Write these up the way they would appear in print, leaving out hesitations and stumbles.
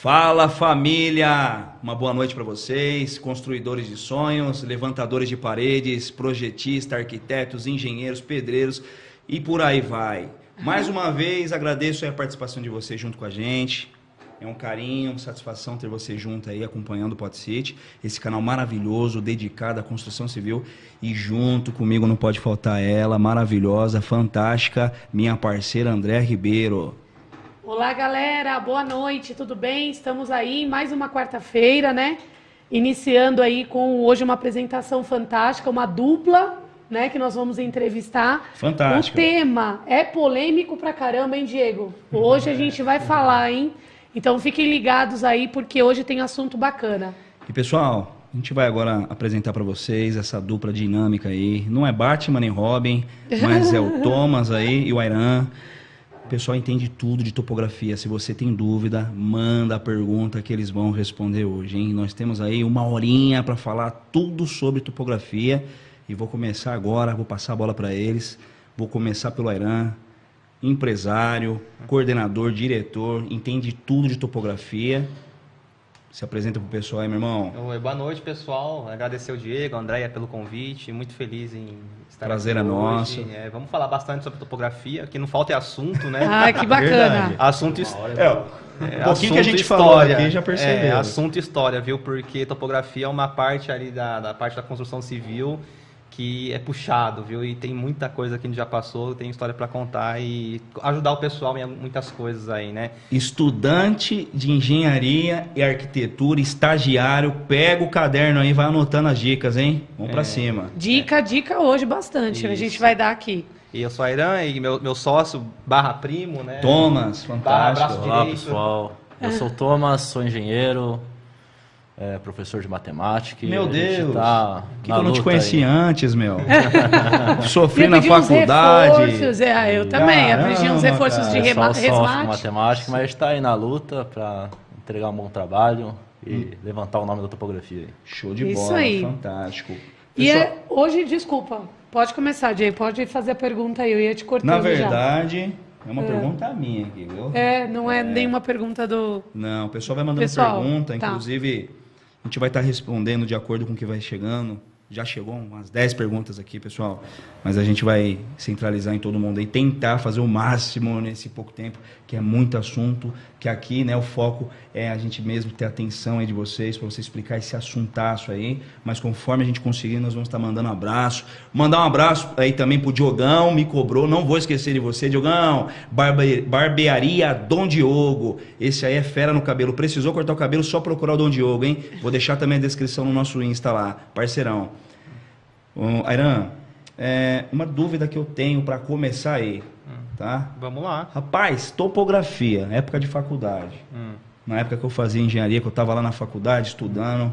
Fala família, uma boa noite para vocês, construidores de sonhos, levantadores de paredes, projetistas, arquitetos, engenheiros, pedreiros e por aí vai. Mais uma vez agradeço a participação de vocês junto com a gente, é um carinho, uma satisfação ter você junto aí acompanhando o PodCity, esse canal maravilhoso dedicado à construção civil e junto comigo não pode faltar ela, maravilhosa, fantástica, minha parceira Andréa Ribeiro. Olá galera, boa noite, tudo bem? Estamos aí em mais uma quarta-feira, né? Iniciando aí com hoje uma apresentação fantástica, uma dupla, né? Que nós vamos entrevistar. Fantástico. O tema é polêmico pra caramba, hein, Diego? Hoje a gente vai falar, hein? Então fiquem ligados aí porque hoje tem assunto bacana. E pessoal, a gente vai agora apresentar para vocês essa dupla dinâmica aí. Não é Batman nem Robin, mas é o Thomas aí e o Airan. O pessoal entende tudo de topografia. Se você tem dúvida, manda a pergunta que eles vão responder hoje, hein? Nós temos aí uma horinha para falar tudo sobre topografia. E vou começar agora, vou passar a bola para eles. Vou começar pelo Airan, empresário, coordenador, diretor, entende tudo de topografia. Se apresenta pro pessoal aí, meu irmão. Oi, boa noite, pessoal. Agradecer ao Diego, a Andréia pelo convite. Muito feliz em estar Prazer aqui é hoje. nosso. Vamos falar bastante sobre topografia, que não falta é assunto, né? Ah, que bacana. Assunto Um pouquinho que a gente falou aqui, já percebeu. Assunto história, viu? Porque topografia é uma parte ali da parte da construção civil que é puxado, viu? E tem muita coisa que a gente já passou, tem história para contar e ajudar o pessoal em muitas coisas aí, né? Estudante de engenharia e arquitetura, estagiário, pega o caderno aí e vai anotando as dicas, hein? Vamos pra cima. Dica hoje bastante, né? A gente vai dar aqui. E eu sou Airan e meu sócio barra primo, né? Thomas, fantástico. Braço Olá, direito. pessoal. Eu sou o Thomas, sou engenheiro, professor de matemática. Meu Deus, que eu não te luta conhecia aí. antes, meu. Sofri Eu na pedi uns faculdade. reforços, eu também. Eu pedi uns Caramba, reforços cara. de Eu só sofro resmate. matemática, mas está aí na luta para entregar um bom trabalho e levantar o nome da topografia aí. Show de Isso bola, aí. fantástico. E Pessoal, hoje, desculpa, pode começar, Jay, pode fazer a pergunta aí, eu ia te cortando na já. verdade, é uma pergunta minha aqui, viu? Não é nenhuma pergunta do... Não, o pessoal vai mandando Pessoal, pergunta, tá. Inclusive a gente vai estar respondendo de acordo com o que vai chegando. Já chegou umas 10 perguntas aqui, pessoal, mas a gente vai centralizar em todo mundo e tentar fazer o máximo nesse pouco tempo, que é muito assunto, que aqui, né, o foco é a gente mesmo ter atenção aí de vocês, para você explicar esse assuntaço aí, mas conforme a gente conseguir, nós vamos estar mandando abraço. Mandar um abraço aí também pro Diogão, me cobrou, não vou esquecer de você, Diogão, barbearia Dom Diogo, esse aí é fera no cabelo, precisou cortar o cabelo, só procurar o Dom Diogo, hein? Vou deixar também a descrição no nosso Insta lá, parceirão. Airan, uma dúvida que eu tenho para começar aí, tá? Vamos lá. Rapaz, topografia, época de faculdade. Na época que eu fazia engenharia, que eu tava lá na faculdade estudando,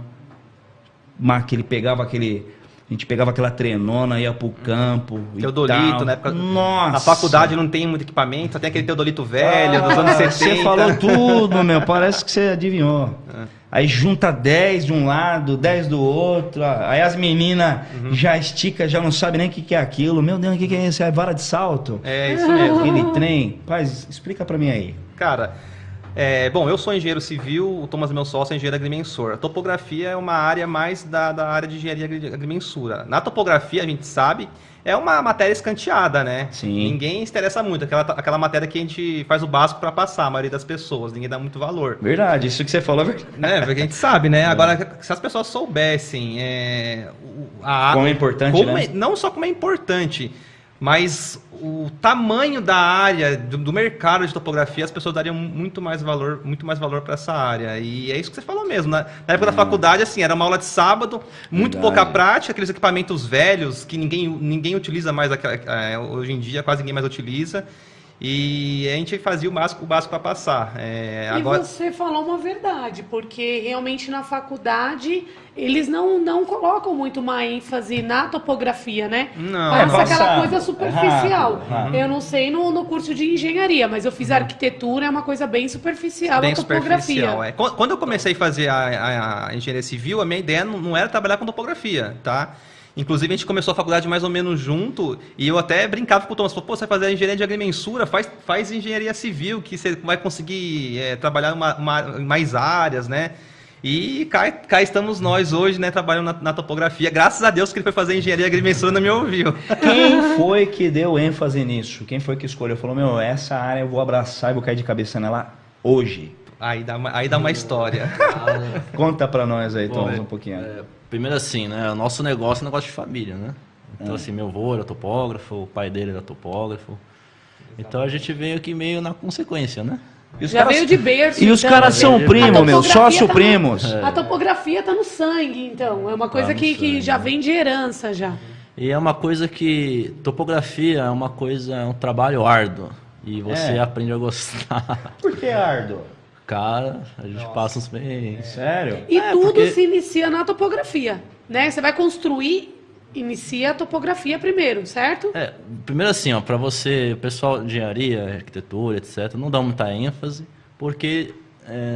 a gente pegava aquela trenona, ia pro campo. Teodolito, na época. Nossa! Na faculdade não tem muito equipamento, só tem aquele teodolito velho dos anos 70. Você falou tudo, meu, parece que você adivinhou. Aí junta 10 de um lado, 10 do outro, aí as meninas já estica, já não sabe nem o que é aquilo. Meu Deus, o que é isso? É vara de salto? É isso mesmo. Aquele trem. Paz, explica pra mim aí. Cara, bom, eu sou engenheiro civil, o Thomas, meu sócio, é engenheiro agrimensor. A topografia é uma área mais da área de engenharia agrimensura. Na topografia, a gente sabe, é uma matéria escanteada, né? Sim. Ninguém se interessa muito. Aquela matéria que a gente faz o básico para passar, a maioria das pessoas. Ninguém dá muito valor. Verdade, isso que você falou é verdade. Né? Porque a gente sabe, né? Agora, se as pessoas soubessem Como é importante, né? não só como é importante, mas o tamanho da área, do mercado de topografia, as pessoas dariam muito mais valor para essa área. E é isso que você falou mesmo. Na época da faculdade, assim, era uma aula de sábado, muito Verdade. pouca prática, aqueles equipamentos velhos que ninguém utiliza mais, hoje em dia quase ninguém mais utiliza. E a gente fazia o básico para passar. Agora... você falou uma verdade, porque realmente na faculdade eles não colocam muito uma ênfase na topografia, né? Não. Passa aquela coisa superficial. Rápido. Eu não sei no curso de engenharia, mas eu fiz arquitetura, é uma coisa bem superficial Bem a topografia. superficial. Quando eu comecei a fazer a engenharia civil, a minha ideia não era trabalhar com topografia, tá? Inclusive, a gente começou a faculdade mais ou menos junto, e eu até brincava com o Thomas, falou, pô, você vai fazer engenharia de agrimensura, faz engenharia civil, que você vai conseguir trabalhar em mais áreas, né? E cá estamos nós hoje, né, trabalhando na topografia. Graças a Deus que ele foi fazer engenharia de agrimensura, não me ouviu. Quem foi que deu ênfase nisso? Quem foi que escolheu? Falou, meu, essa área eu vou abraçar e vou cair de cabeça nela hoje. Aí dá uma história. Conta pra nós aí, Bom, Thomas, um pouquinho. Primeiro assim, né? O nosso negócio é um negócio de família, né? Então assim, meu avô era topógrafo, o pai dele era topógrafo. Então a gente veio aqui meio na consequência, né? E os Já caras- veio de berço. E os então, caras são a primos, meu, topografia sócio tá primos. A topografia tá no sangue, então. É uma coisa Tá no que sangue, já né? vem de herança já. E é uma coisa que topografia é um trabalho árduo e você aprende a gostar. Por que árduo? Cara, a gente passa uns bem. Sério? E tudo porque- se inicia na topografia, né? Você vai construir, inicia a topografia primeiro, certo? Primeiro assim, ó, para você, o pessoal de engenharia, arquitetura, etc, não dá muita ênfase, porque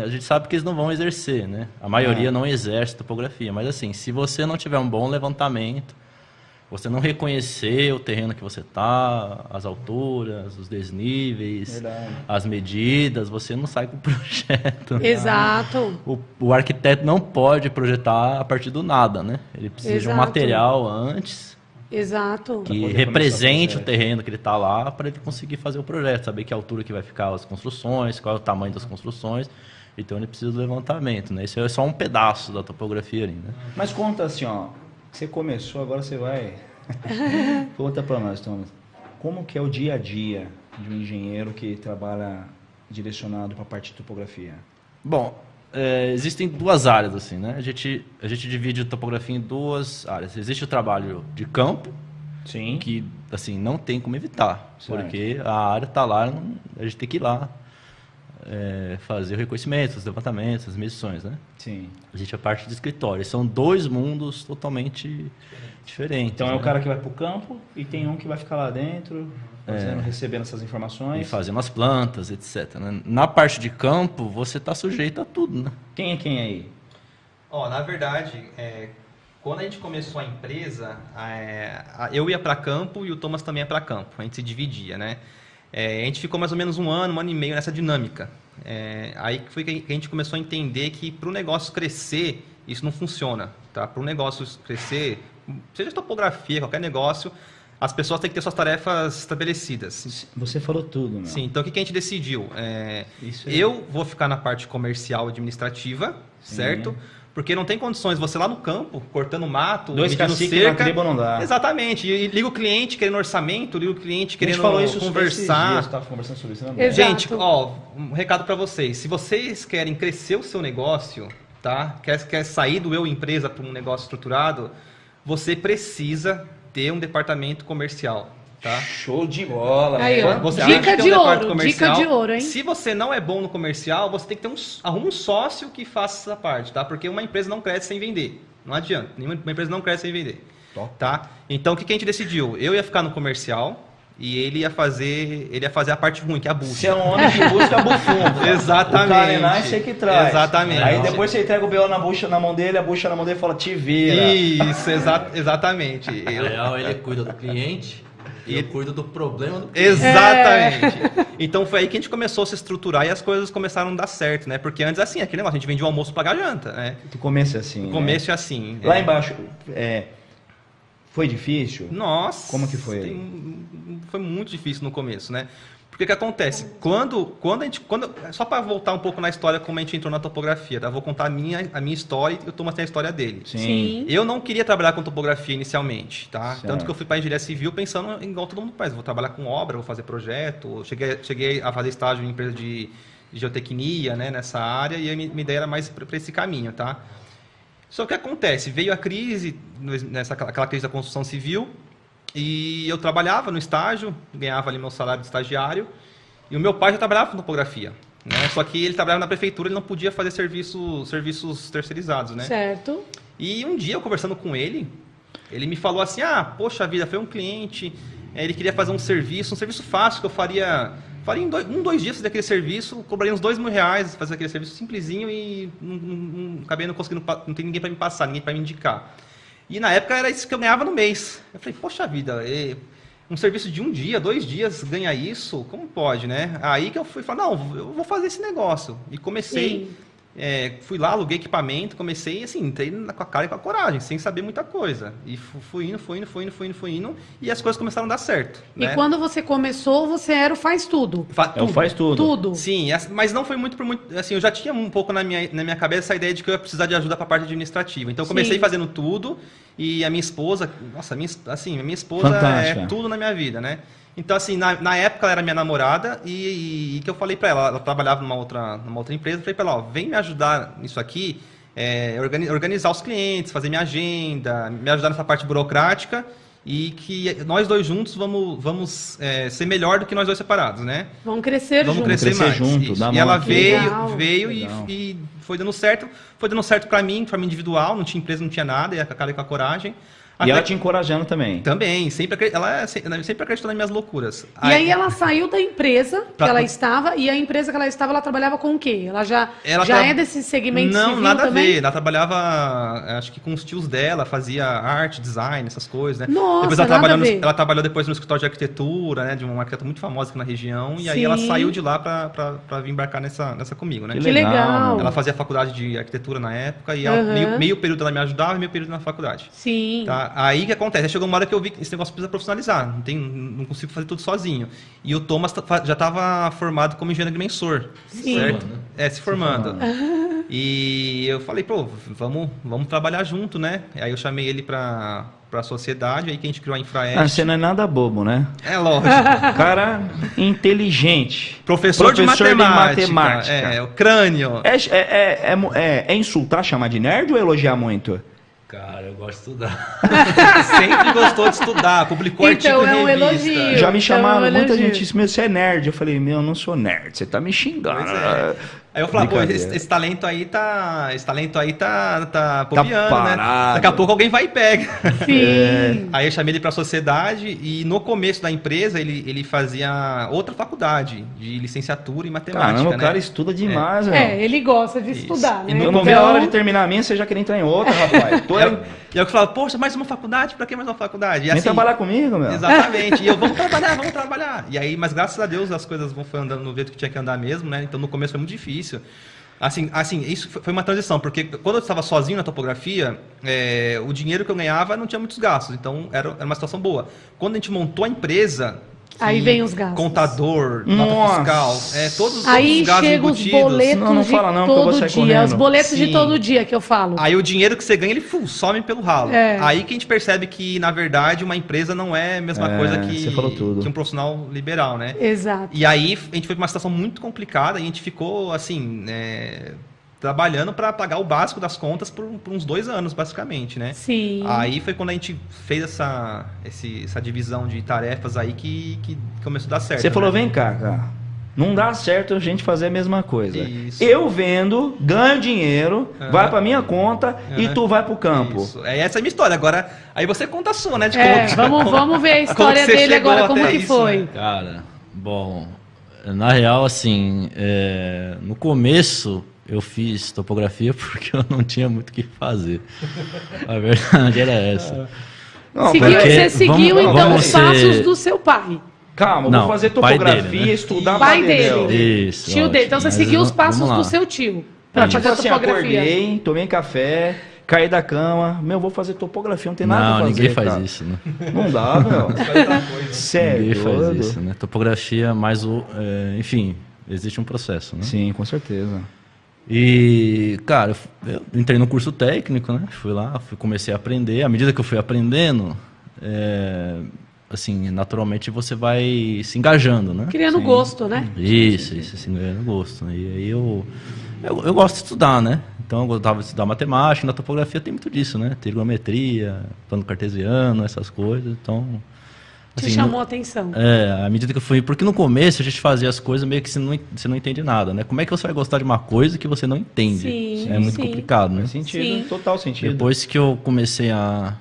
a gente sabe que eles não vão exercer, né? A maioria não exerce topografia, mas assim, se você não tiver um bom levantamento, você não reconhecer o terreno que você tá, as alturas, os desníveis, Verdade. as medidas, você não sai com o projeto. Exato. O arquiteto não pode projetar a partir do nada, né? Ele precisa de um Exato. material antes Exato. que poder represente começar o o terreno que ele está lá para ele conseguir fazer o projeto, saber que altura que vai ficar as construções, qual é o tamanho das construções. Então ele precisa do levantamento, né? Isso é só um pedaço da topografia ali, né? Mas conta assim, ó. Você começou, agora você vai... Conta pra nós, Thomas. Como que é o dia a dia de um engenheiro que trabalha direcionado para a parte de topografia? Bom, existem duas áreas assim, né? A gente divide a topografia em duas áreas. Existe o trabalho de campo, Sim. que assim não tem como evitar, Certo. porque a área está lá, a gente tem que ir lá fazer o reconhecimento, os levantamentos, as medições, né? Sim. Existe a parte de escritório. São dois mundos totalmente diferentes. Então é né? o cara que vai pro campo e tem um que vai ficar lá dentro, recebendo essas E informações. fazendo as plantas, etc. né? Na parte de campo, você está sujeito a tudo, né? Quem é quem aí? Ó, na verdade, quando a gente começou a empresa, eu ia para campo e o Thomas também ia para campo. A gente se dividia, né? A gente ficou mais ou menos um ano e meio nessa dinâmica. Aí foi que a gente começou a entender que para o negócio crescer, isso não funciona. Tá? Para o negócio crescer, seja topografia, qualquer negócio, as pessoas têm que ter suas tarefas estabelecidas. Você falou tudo, meu. Sim, então o que a gente decidiu? Isso é- Eu vou ficar na parte comercial e administrativa, Sim. certo? Porque não tem condições, você lá no campo, cortando mato, Dois medindo caciques na tribo não dá. Exatamente. E liga o cliente querendo orçamento, liga o cliente A querendo gente falou isso conversar. Esses dias, conversando sobre isso. Não Exato. Gente, ó, um recado para vocês. Se vocês querem crescer o seu negócio, tá? Quer sair do eu empresa para um negócio estruturado, você precisa ter um departamento comercial, tá? Show de bola. Aí, ó. Quanto Você dá? tem Dica que ter de um departamento ouro, dica de ouro, hein? Se você não é bom no comercial, você tem que ter arruma um sócio que faça essa parte, tá? Porque uma empresa não cresce sem vender. Não adianta. Nenhuma empresa não cresce sem vender. Top. Tá? Então, o que a gente decidiu? Eu ia ficar no comercial e ele ia fazer a parte ruim, que é a bucha. Você é um homem que busca bufundo. Exatamente. O carenar é você que traz. Exatamente. Aí depois você entrega o BO na bucha na mão dele, a bucha na mão dele e fala, te vira. Isso, exatamente. Na real, ele cuida do cliente e eu cuido do problema do cliente. Exatamente. Então foi aí que a gente começou a se estruturar e as coisas começaram a dar certo, né? Porque antes, assim, aquele negócio, a gente vendia o almoço pra pagar janta, né? O começo é assim. O começo é assim. Lá embaixo, foi difícil? Nossa. Como que foi? Foi muito difícil no começo, né? Porque o que acontece? Quando só para voltar um pouco na história como a gente entrou na topografia, tá? Vou contar a minha história e o Thomas tem a história dele. Sim. Eu não queria trabalhar com topografia inicialmente, tá? Certo. Tanto que eu fui para engenharia civil pensando igual todo mundo faz. Vou trabalhar com obra, vou fazer projeto. Cheguei a fazer estágio em empresa de geotecnia, né, nessa área, e a minha ideia era mais para esse caminho, tá? Só que o que acontece? Veio a crise, aquela crise da construção civil, e eu trabalhava no estágio, ganhava ali meu salário de estagiário, e o meu pai já trabalhava com topografia, né? Só que ele trabalhava na prefeitura, ele não podia fazer serviços terceirizados, né? Certo. E um dia, eu conversando com ele me falou assim, poxa vida, foi um cliente, ele queria fazer um serviço fácil que eu faria em 2 dias fazer aquele serviço, cobraria uns R$2.000 fazer aquele serviço simplesinho e acabei não conseguindo, não tem ninguém para me passar, ninguém para me indicar. E na época era isso que eu ganhava no mês. Eu falei, poxa vida, um serviço de 1 dia, 2 dias ganha isso? Como pode, né? Aí que eu fui falar, não, eu vou fazer esse negócio. E comecei, fui lá, aluguei equipamento, comecei, assim, entrei com a cara e com a coragem, sem saber muita coisa. E fui indo, e as coisas começaram a dar certo. E né? quando você começou, você era o faz tudo. Faz tudo. Tudo. Sim, mas não foi muito por muito. Assim, eu já tinha um pouco na minha cabeça essa ideia de que eu ia precisar de ajuda para a parte administrativa. Então eu comecei Sim. fazendo tudo e a minha esposa, nossa, a minha esposa Fantástica. é tudo na minha vida, né? Então, assim, na época ela era minha namorada e que eu falei para ela trabalhava numa outra empresa, eu falei para ela, ó, vem me ajudar nisso aqui, organizar os clientes, fazer minha agenda, me ajudar nessa parte burocrática. E que nós dois juntos vamos ser melhor do que nós dois separados, né? Vamos crescer Vamos juntos. crescer mais. junto, Isso. dar E ela mão aqui. veio Legal. e foi dando certo. Foi dando certo para mim individual, não tinha empresa, não tinha nada, ia com a cara e com a coragem. E ela te encorajando também. Também, ela sempre acreditou nas minhas loucuras. E aí ela saiu da empresa que Pra- ela estava, e a empresa que ela estava, ela trabalhava com o quê? Ela já é desse segmento Não, civil nada também? a ver. Ela trabalhava, acho que com os tios dela, fazia arte, design, essas coisas, né? Nossa, depois nada a ver. ela trabalhou depois no escritório de arquitetura, né? De uma arquiteta muito famosa aqui na região. E aí Sim. ela saiu de lá para vir embarcar nessa comigo, né? Que Que legal. Ela fazia faculdade de arquitetura na época e Aham. meio período ela me ajudava e meio período na faculdade. Sim. Tá? Aí o que acontece? Aí chegou uma hora que eu vi que esse negócio precisa profissionalizar, não consigo fazer tudo sozinho. E o Thomas já estava formado como engenheiro agrimensor, Sim. certo? Se formando. E eu falei, pô, vamos trabalhar junto, né? Aí eu chamei ele para a sociedade, aí que a gente criou a Infraest. Você não é nada bobo, né? É lógico. Cara inteligente. Professor de matemática. matemática. O crânio. É insultar, chamar de nerd ou elogiar muito? Cara, eu gosto de estudar. Sempre gostou de estudar, publicou Então, artigo é um em revista. elogio. Já me chamaram, Então, muita elogio. gente disse, meu, você é nerd. Eu falei, meu, eu não sou nerd, você tá me xingando. Pois é. Aí eu falei, pô, Brincadeira. esse talento aí tá bobeando, né? parado. Daqui a pouco alguém vai e pega. Sim. Aí eu chamei ele para a sociedade e no começo da empresa ele fazia outra faculdade de licenciatura em matemática, Caramba, né? o cara estuda demais, meu. Ele gosta de estudar, E né? Eu não vejo a hora de terminar a minha, você já queria entrar em outra, rapaz. E eu falava, poxa, mais uma faculdade? Pra que mais uma faculdade? E Vem trabalhar comigo, meu. Exatamente. E eu, vamos trabalhar. E aí, mas graças a Deus as coisas foi andando no jeito que tinha que andar mesmo, né? Então no começo foi muito difícil. Assim, isso foi uma transição, porque quando eu estava sozinho na topografia, o dinheiro que eu ganhava não tinha muitos gastos, então era uma situação boa. Quando a gente montou a empresa, Aí vem os gastos. contador, Nossa. nota fiscal, todos Aí os gastos chegam os embutidos. boletos Não de fala não, que eu vou todo sair dia. correndo. Os boletos de Sim. todo dia que eu falo. Aí o dinheiro que você ganha, ele some pelo ralo. É. Aí que a gente percebe que, na verdade, uma empresa não é a mesma coisa você falou tudo. que um profissional liberal, né? Exato. E aí a gente foi para uma situação muito complicada e a gente ficou, assim, trabalhando para pagar o básico das contas por uns 2 anos, basicamente, né? Sim. Aí foi quando a gente fez essa divisão de tarefas aí que começou a dar certo. Você falou, né? vem cá, cara. Não dá certo a gente fazer a mesma coisa. Isso. Eu vendo, ganho dinheiro, vai pra minha conta e tu vai pro campo. Isso. Essa é a minha história. Agora, aí você conta a sua, né? De Vamos ver a como história que você dele chegou agora, como até que isso, foi. né? Cara, bom, na real, assim, no começo eu fiz topografia porque eu não tinha muito o que fazer. A verdade era essa. Não, Você seguiu, vamos- então, vamos os passos ser- do seu pai. calma, eu Não, vou fazer pai topografia, dele, né? estudar Pai pra dele. Dedéu. Isso, Tio dele. Então, você ótimo. seguiu Mas os passos vamos lá. do seu tio. Pra, Pra tipo fazer assim, topografia. acordei, tomei café, caí da cama, meu, vou fazer topografia, não tem nada Não, pra fazer, ninguém faz cara. isso, né? Não dá, meu. Sério, Ninguém faz doido. isso, né? Topografia, mas enfim, existe um processo, né? Sim, com certeza. E, cara, eu entrei no curso técnico, né? Fui lá, comecei a aprender. À medida que eu fui aprendendo, assim, naturalmente você vai se engajando, né? Criando gosto, né? Isso, se engajando gosto. E aí eu gosto de estudar, né? Então eu gostava de estudar matemática, na topografia tem muito disso, né? Trigonometria, plano cartesiano, essas coisas. Então, Te assim, chamou a atenção. à medida que eu fui... Porque no começo a gente fazia as coisas meio que você não entende nada, né? Como é que você vai gostar de uma coisa que você não entende? Sim, É muito sim. complicado, né? Faz sentido, Sim. total sentido. Depois que eu comecei a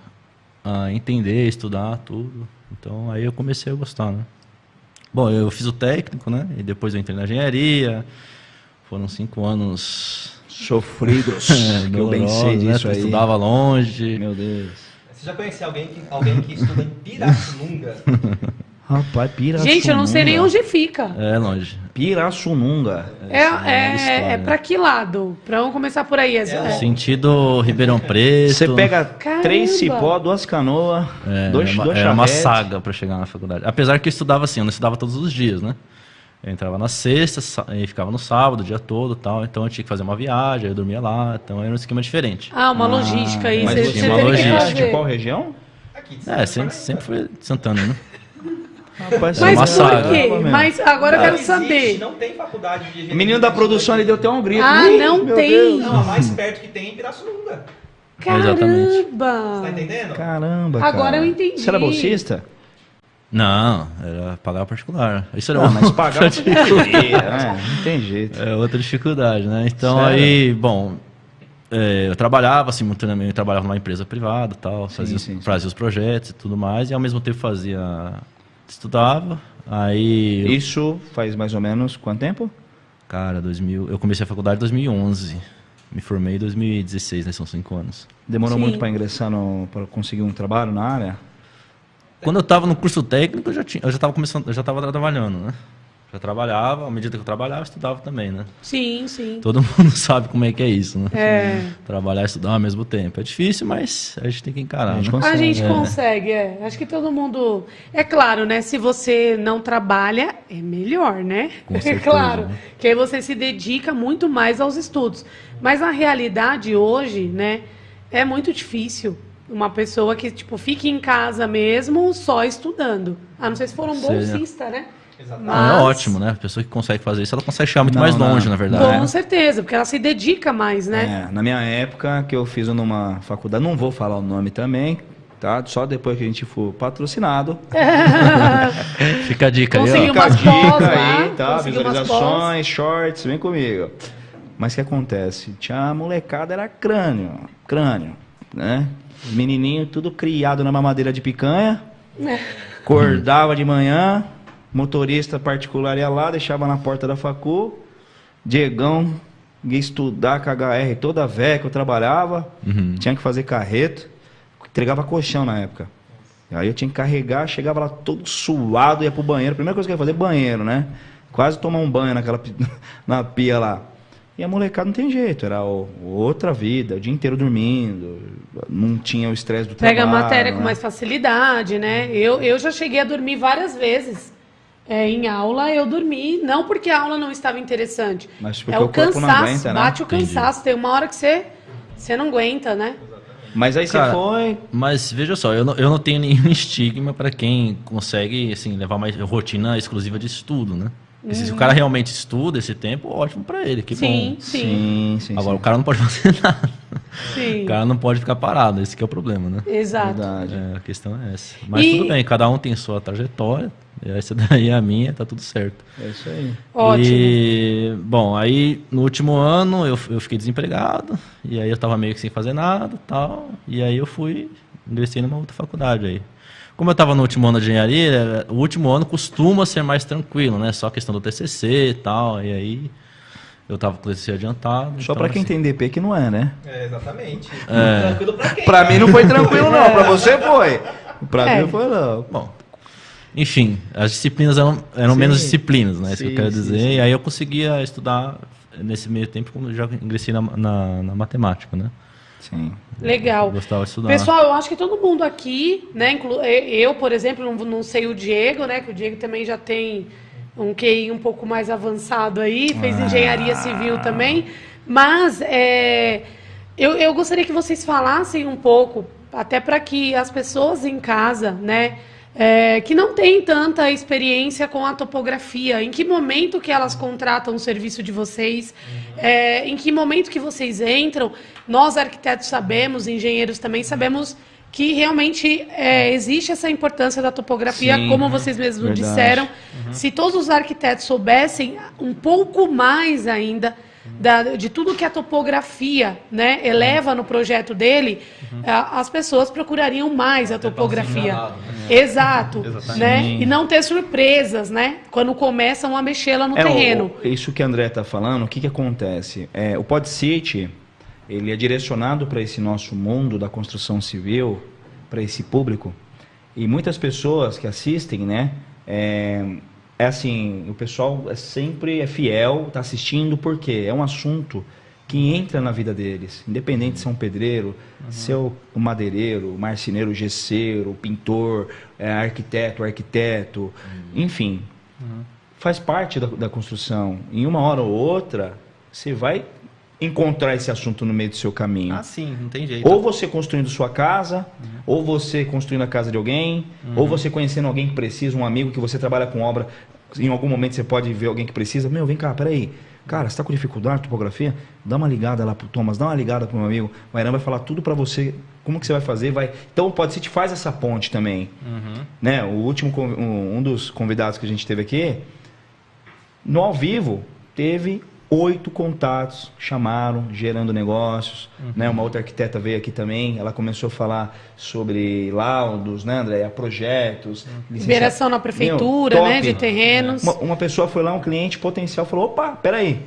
entender, estudar tudo, então aí eu comecei a gostar, né? Bom, eu fiz o técnico, né? E depois eu entrei na engenharia. Foram 5 anos Sofridos, que eu bem sei dolorosos, né? disso Eu aí. estudava longe. Meu Deus. Você já conheceu alguém que estuda em Pirassununga? Rapaz, Pirassununga. Gente, eu não sei nem onde fica. É longe. Pirassununga. É pra que lado? Vamos começar por aí. Sentido Ribeirão Preto. Você pega Caramba. 3 cipó, 2 canoas, dois Era uma charretes. saga para chegar na faculdade. Apesar que eu estudava assim, eu não estudava todos os dias, né? Eu entrava na sexta e ficava no sábado, o dia todo e tal. Então eu tinha que fazer uma viagem, eu dormia lá. Então era um esquema diferente. Uma logística aí. Mas Você você tinha uma teve que logística. fazer. de qual região? Aqui, Sempre foi de Santana, né? Rapaz, Era uma Mas saga. por quê? Mas agora eu quero saber. Não tem faculdade de O menino da produção ele deu até um grito. Não Meu tem. Deus. Não, a mais perto que tem é em Pirassununga. Exatamente. Tá Caramba. entendendo? Caramba, cara. Agora eu entendi. Você era bolsista? Não, era pagar particular. Isso era Não, uma mas pagar não tem jeito, né? Não tem jeito. É outra dificuldade, né? Então Sério? aí, bom, eu trabalhava simultaneamente, eu trabalhava numa empresa privada, tal, Sim. fazia os projetos e tudo mais, e ao mesmo tempo estudava. Aí, Isso faz mais ou menos quanto tempo? cara, eu comecei a faculdade em 2011. Me formei em 2016, né? São 5 anos. Demorou Sim. muito para ingressar para conseguir um trabalho na área? Quando eu estava no curso técnico, eu já estava trabalhando, né? Já trabalhava, à medida que eu trabalhava, eu estudava também, né? Sim. Todo mundo sabe como é que é isso, né? É. Trabalhar e estudar ao mesmo tempo. É difícil, mas a gente tem que encarar, A gente né? consegue. A gente consegue, Acho que todo mundo. É claro, né? Se você não trabalha, é melhor, né? Com É certeza, claro. né? Que aí você se dedica muito mais aos estudos. Mas na realidade, hoje, né? É muito difícil uma pessoa que, tipo, fique em casa mesmo só estudando. A não ser se for um Seria. bolsista, né? Exatamente. Mas- É ótimo, né? A pessoa que consegue fazer isso, ela consegue chegar muito Não, mais não. longe, na verdade. Com certeza, porque ela se dedica mais, né? Na minha época, que eu fiz numa faculdade, não vou falar o nome também, tá? Só depois que a gente for patrocinado. Fica a dica aí, Conseguiu ó. Fica a umas pós dica lá, aí, tá? conseguiu umas Visualizações, shorts, vem comigo. Mas o que acontece? Tinha a molecada, era crânio, né? Menininho tudo criado na mamadeira de picanha, acordava de manhã, motorista particular ia lá, deixava na porta da facu, Diegão ia estudar com a HR toda velha que eu trabalhava, tinha que fazer carreto, entregava colchão na época. Aí eu tinha que carregar, chegava lá todo suado, ia pro banheiro, primeira coisa que eu ia fazer, banheiro, né? Quase tomar um banho na pia lá. E a molecada não tem jeito, era outra vida, o dia inteiro dormindo, não tinha o estresse do trabalho. Pega a matéria né? com mais facilidade, né? Eu já cheguei a dormir várias vezes. Em aula eu dormi, não porque a aula não estava interessante. Mas porque é o o corpo não cansaço, aguenta, né? bate o cansaço. Tem uma hora que você não aguenta, né? Mas aí Cara, você foi... Mas veja só, eu não tenho nenhum estigma para quem consegue assim, levar uma rotina exclusiva de estudo, né? E se o cara realmente estuda esse tempo, ótimo para ele, que Sim, bom. sim, sim. Agora, o cara não pode fazer nada. sim. O cara não pode ficar parado, esse que é o problema, né? Exato. Verdade. A questão é essa. Mas E- tudo bem, cada um tem sua trajetória. E essa daí é a minha, tá tudo certo. É isso aí. Ótimo. E, bom, aí no último ano eu fiquei desempregado. E aí eu tava meio que sem fazer nada e tal. E aí eu ingressei numa outra faculdade aí. Como eu estava no último ano de engenharia, o último ano costuma ser mais tranquilo, né? Só a questão do TCC e tal. E aí eu tava com o TCC adiantado. Só então, pra quem assim, tem DP que não é, né? Exatamente. Tranquilo pra quem? Pra mim não foi tranquilo não, pra você foi. Pra mim não foi não. Bom, enfim, as disciplinas eram Sim. menos disciplinas, né? Isso que eu Sim, quero sim, dizer. sim. E aí eu conseguia estudar nesse meio tempo, quando eu já ingressei na matemática, né? Sim. Legal. Eu gostava de estudar. Pessoal, eu acho que todo mundo aqui, né? Eu, por exemplo, não sei o Diego, né? Que o Diego também já tem um QI um pouco mais avançado aí, fez engenharia civil também. Mas eu gostaria que vocês falassem um pouco, até para que as pessoas em casa, né? Que não têm tanta experiência com a topografia, em que momento que elas contratam o serviço de vocês, em que momento que vocês entram. Nós arquitetos sabemos, engenheiros também sabemos que realmente existe essa importância da topografia, Sim, como vocês mesmos verdade. disseram. Se todos os arquitetos soubessem um pouco mais ainda de tudo que a topografia, né, eleva no projeto dele, as pessoas procurariam mais a topografia. Exato. Né? E não ter surpresas, né? Quando começam a mexê-la no terreno. Isso que a André está falando, o que acontece? O PodCity, ele é direcionado para esse nosso mundo da construção civil para esse público, e muitas pessoas que assistem, né? É assim, o pessoal sempre é fiel, tá assistindo, porque é um assunto que entra na vida deles, independente se é um pedreiro, se é um madeireiro, marceneiro, gesseiro, pintor, arquiteto, enfim, faz parte da construção. Em uma hora ou outra, você vai encontrar esse assunto no meio do seu caminho. Ah, sim, não tem jeito. Ou você construindo sua casa, ou você construindo a casa de alguém, ou você conhecendo alguém que precisa, um amigo que você trabalha com obra, em algum momento você pode ver alguém que precisa, vem cá, peraí, cara, você tá com dificuldade de topografia? Dá uma ligada lá pro Thomas, dá uma ligada pro meu amigo, o Airan vai falar tudo para você, como que você vai fazer, então o PodCity faz essa ponte também, né? O último, um dos convidados que a gente teve aqui, no ao vivo, teve 8 contatos, chamaram, gerando negócios, né? Uma outra arquiteta veio aqui também, ela começou a falar sobre laudos, né, André? Projetos. Liberação na prefeitura, né, de terrenos. Uma pessoa foi lá, um cliente potencial, falou, opa, peraí,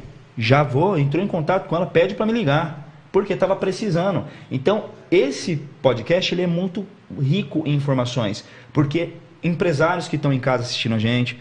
entrou em contato com ela, pede para me ligar, porque estava precisando. Então, esse podcast, ele é muito rico em informações, porque empresários que estão em casa assistindo a gente,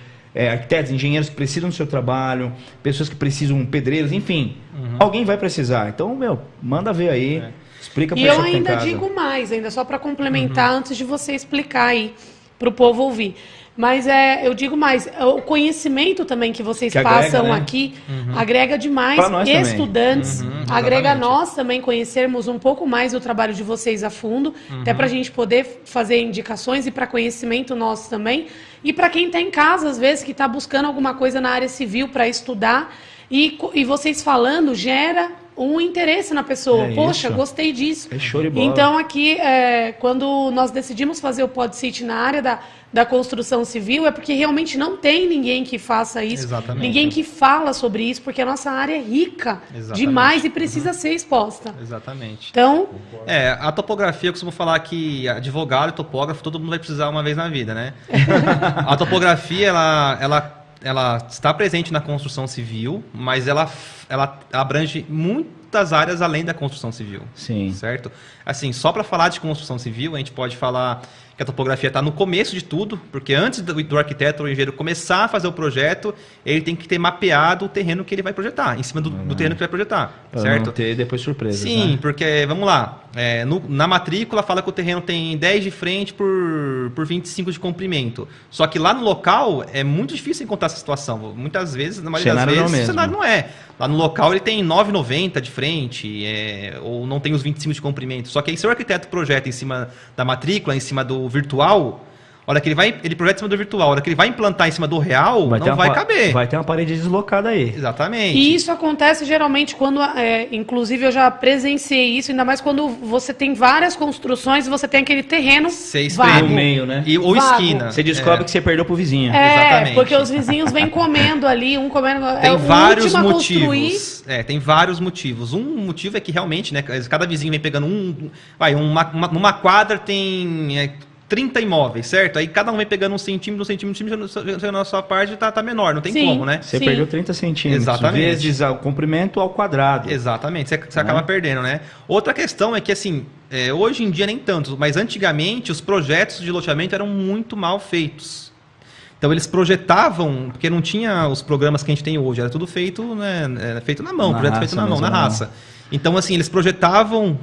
arquitetos, engenheiros que precisam do seu trabalho, pessoas que precisam, pedreiros, enfim. Alguém vai precisar. Então, manda ver aí, explica para você. E eu ainda digo mais, ainda só para complementar, antes de você explicar aí, para o povo ouvir. Mas eu digo mais, o conhecimento também que vocês passam aqui agrega demais estudantes, agrega nós também conhecermos um pouco mais o trabalho de vocês a fundo, até para a gente poder fazer indicações e para conhecimento nosso também. E para quem está em casa, às vezes, que está buscando alguma coisa na área civil para estudar, e vocês falando gera um interesse na pessoa. Poxa, gostei disso. É show de bola. Então, aqui, quando nós decidimos fazer o PodCity na área da construção civil, é porque realmente não tem ninguém que faça isso. Exatamente. Ninguém que fala sobre isso, porque a nossa área é rica demais e precisa ser exposta. Exatamente. Então... a topografia, eu costumo falar que advogado e topógrafo, todo mundo vai precisar uma vez na vida, né? A topografia, ela está presente na construção civil, mas ela abrange muitas áreas além da construção civil. Sim. Certo? Assim, só para falar de construção civil, a gente pode falar que a topografia está no começo de tudo, porque antes do arquiteto ou engenheiro começar a fazer o projeto, ele tem que ter mapeado o terreno que ele vai projetar, em cima do terreno que vai projetar, pra certo? Não ter depois surpresas. Sim, né? porque, vamos lá, na matrícula fala que o terreno tem 10 de frente por 25 de comprimento, só que lá no local é muito difícil encontrar essa situação, muitas vezes, na maioria das vezes, o cenário não é. Lá no local ele tem 9,90 de frente, ou não tem os 25 de comprimento. Só que aí se o arquiteto projeta em cima da matrícula, em cima do virtual, a hora que ele projeta em cima do virtual, a hora que ele vai implantar em cima do real, não vai caber. Vai ter uma parede deslocada aí. Exatamente. E isso acontece geralmente quando, inclusive eu já presenciei isso, ainda mais quando você tem várias construções e você tem aquele terreno vago. No meio, né? Ou vago. esquina. Você descobre que você perdeu pro vizinho. Exatamente. Porque os vizinhos vêm comendo ali, um comendo... Tem vários motivos. Tem vários motivos. Um motivo é que realmente, né, cada vizinho vem pegando numa quadra tem 30 imóveis, certo? Aí cada um vem pegando um centímetro, na sua parte tá menor, não tem como, né? Você perdeu 30 centímetros. Exatamente. Vezes o comprimento ao quadrado. Exatamente, você acaba perdendo, né? Outra questão é que, assim, hoje em dia nem tanto, mas antigamente os projetos de loteamento eram muito mal feitos. Então eles projetavam, porque não tinha os programas que a gente tem hoje, era tudo feito, né, feito na mão, projeto feito na mão, na raça. Então, assim, eles projetavam,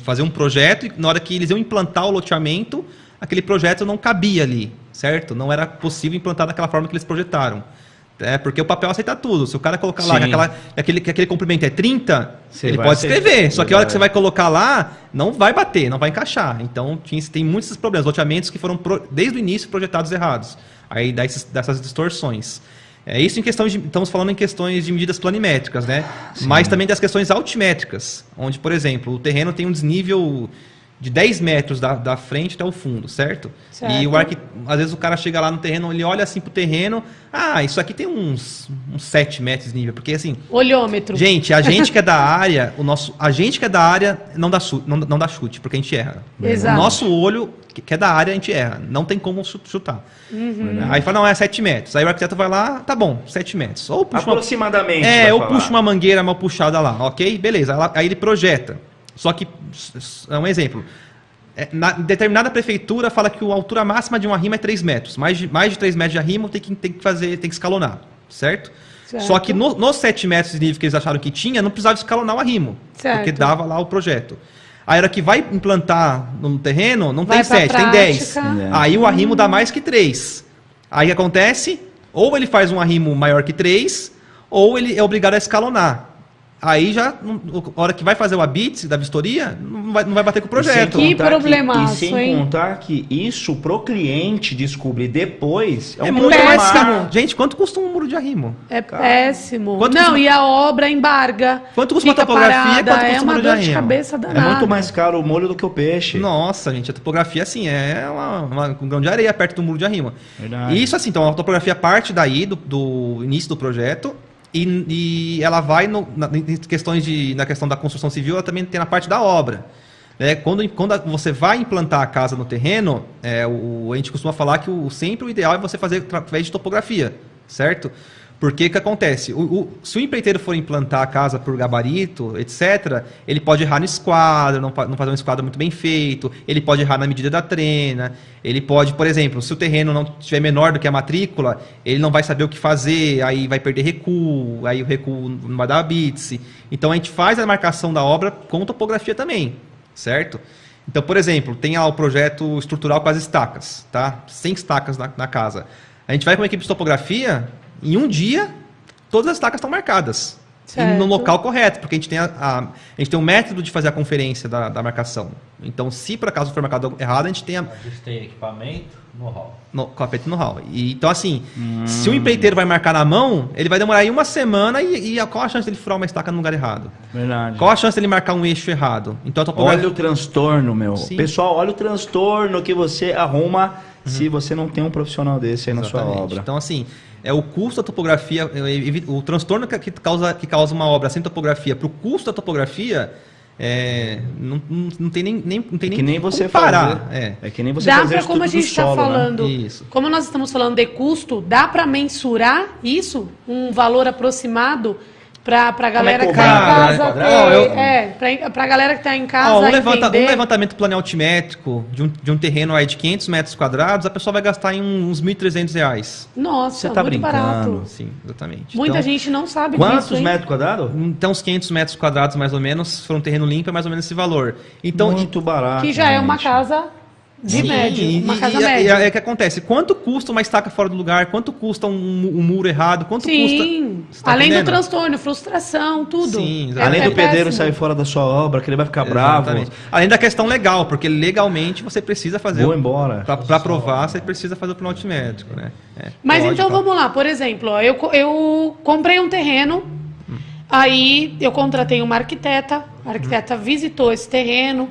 fazer um projeto, e na hora que eles iam implantar o loteamento, aquele projeto não cabia ali, certo? Não era possível implantar daquela forma que eles projetaram. Porque o papel aceita tudo. Se o cara colocar lá que aquele comprimento é 30, ele pode escrever. Só que a hora que você vai colocar lá, não vai bater, não vai encaixar. Então, tem muitos esses problemas. Loteamentos que foram, desde o início, projetados errados. Aí dá dessas distorções. Isso estamos falando em questões de medidas planimétricas, né? Sim. Mas também das questões altimétricas, onde, por exemplo, o terreno tem um desnível de 10 metros da frente até o fundo, certo? E às vezes o cara chega lá no terreno, ele olha assim pro terreno, isso aqui tem uns 7 metros de nível, porque assim... Olhômetro. Gente, a gente que é da área, não dá chute, porque a gente erra. Exato. O nosso olho, que é da área, a gente erra, não tem como chutar. Aí fala, não, é 7 metros. Aí o arquiteto vai lá, tá bom, 7 metros. Ou puxa aproximadamente. Puxa uma mangueira mal puxada lá, ok? Beleza, aí ele projeta. Só que, é um exemplo, Em determinada prefeitura fala que a altura máxima de um arrimo é 3 metros. Mais de 3 metros de arrimo tem que escalonar, certo? Só que nos 7 metros de nível que eles acharam que tinha, não precisava escalonar o arrimo. Certo. Porque dava lá o projeto. Aí, a hora que vai implantar no terreno, não Vai tem pra 7, tem 10. prática. Aí o arrimo dá mais que 3. Aí o que acontece? Ou ele faz um arrimo maior que 3, ou ele é obrigado a escalonar. Aí já, a hora que vai fazer o habite da vistoria, não vai bater com o projeto. Que problemaço, E sem hein? contar que isso pro cliente descobrir depois É um muito problema. mais caro. Gente, quanto custa um muro de arrimo? É péssimo. Quanto Não, custa- e a obra embarga. Quanto custa uma fica topografia, parada, quanto custa é um uma muro de dor de arrimo? cabeça É danada. muito mais caro o molho do que o peixe. Nossa, gente, a topografia, assim, é um grão de areia perto do muro de arrimo. Verdade. E isso, assim, então, a topografia parte daí, do início do projeto, e ela vai na questão da construção civil, ela também tem na parte da obra. Quando você vai implantar a casa no terreno, a gente costuma falar que sempre o ideal é você fazer através de topografia, certo? Porque o que acontece? Se o empreiteiro for implantar a casa por gabarito, etc., ele pode errar no esquadro, não fazer um esquadro muito bem feito, ele pode errar na medida da trena, ele pode, por exemplo, se o terreno não estiver menor do que a matrícula, ele não vai saber o que fazer, aí vai perder recuo, aí o recuo não vai dar habite. Então a gente faz a marcação da obra com topografia também, certo? Então, por exemplo, tem lá o projeto estrutural com as estacas, tá? 100 estacas na casa. A gente vai com uma equipe de topografia. Em um dia, todas as estacas estão marcadas. E no local correto, porque a gente tem um método de fazer a conferência da marcação. Então, se por acaso for marcado errado, a gente tem A gente tem equipamento, know-how. Capeta know-how. Então, assim, se o empreiteiro vai marcar na mão, ele vai demorar aí uma semana e qual a chance dele furar uma estaca no lugar errado? Verdade. Qual a chance dele marcar um eixo errado? Então, a topografia... Olha o transtorno, meu. Sim. Pessoal, olha o transtorno que você arruma se você não tem um profissional desse aí na sua Exatamente. obra. Então, assim, o custo da topografia, o transtorno que causa uma obra sem topografia para o custo da topografia, não tem nem Que nem você como parar. fazer. É que nem você Dá fazer para, estudo como a do gente está solo, né? falando, Isso. como nós estamos falando de custo, dá para mensurar isso? Um valor aproximado para a galera que está em cobrar, casa? né? Para a galera que está em casa Um entender. levantamento planealtimétrico de um terreno aí de 500 metros quadrados, a pessoa vai gastar em uns R$ 1.300. Nossa, Você tá muito brincando. barato. Sim, exatamente. Muita Então, gente não sabe Quantos disso, hein? metros quadrados? Então, uns 500 metros quadrados, mais ou menos, se for um terreno limpo, é mais ou menos esse valor. Então, Muito barato. Que já é uma gente. casa de sim, médio, uma casa e média. é o que acontece. Quanto custa uma estaca fora do lugar? Quanto custa um muro errado? Quanto Sim, custa... Você tá além do entendendo? transtorno, frustração, tudo. Sim, Além do pedreiro péssimo. sair fora da sua obra, que ele vai ficar bravo. Exatamente. Além da questão legal, porque legalmente você precisa fazer... Vou embora. Para provar, você precisa fazer o planealtimétrico, né? Mas Pode, então tá. vamos lá, por exemplo, ó, eu comprei um terreno, aí eu contratei uma arquiteta, a arquiteta visitou esse terreno,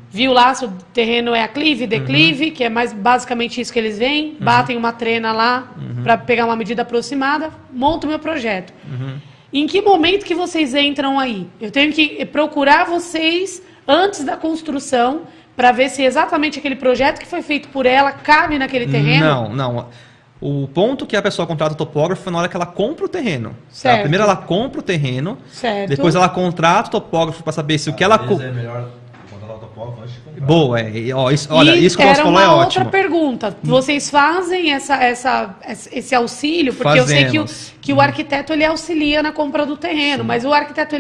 viu lá se o terreno é aclive, declive, que é mais basicamente isso que eles veem, batem uma trena lá para pegar uma medida aproximada, monto meu projeto. Em que momento que vocês entram aí? Eu tenho que procurar vocês antes da construção para ver se exatamente aquele projeto que foi feito por ela cabe naquele terreno? Não. O ponto que a pessoa contrata o topógrafo é na hora que ela compra o terreno. Certo. Primeiro ela compra o terreno, Certo. depois ela contrata o topógrafo para saber se o que ela... Às vezes é melhor contratar o topógrafo antes de comprar. Boa, olha, E isso que você falou é era uma ótimo. outra pergunta. Vocês fazem esse auxílio? Porque eu sei Fazemos. que o arquiteto ele auxilia na compra do terreno, mas o arquiteto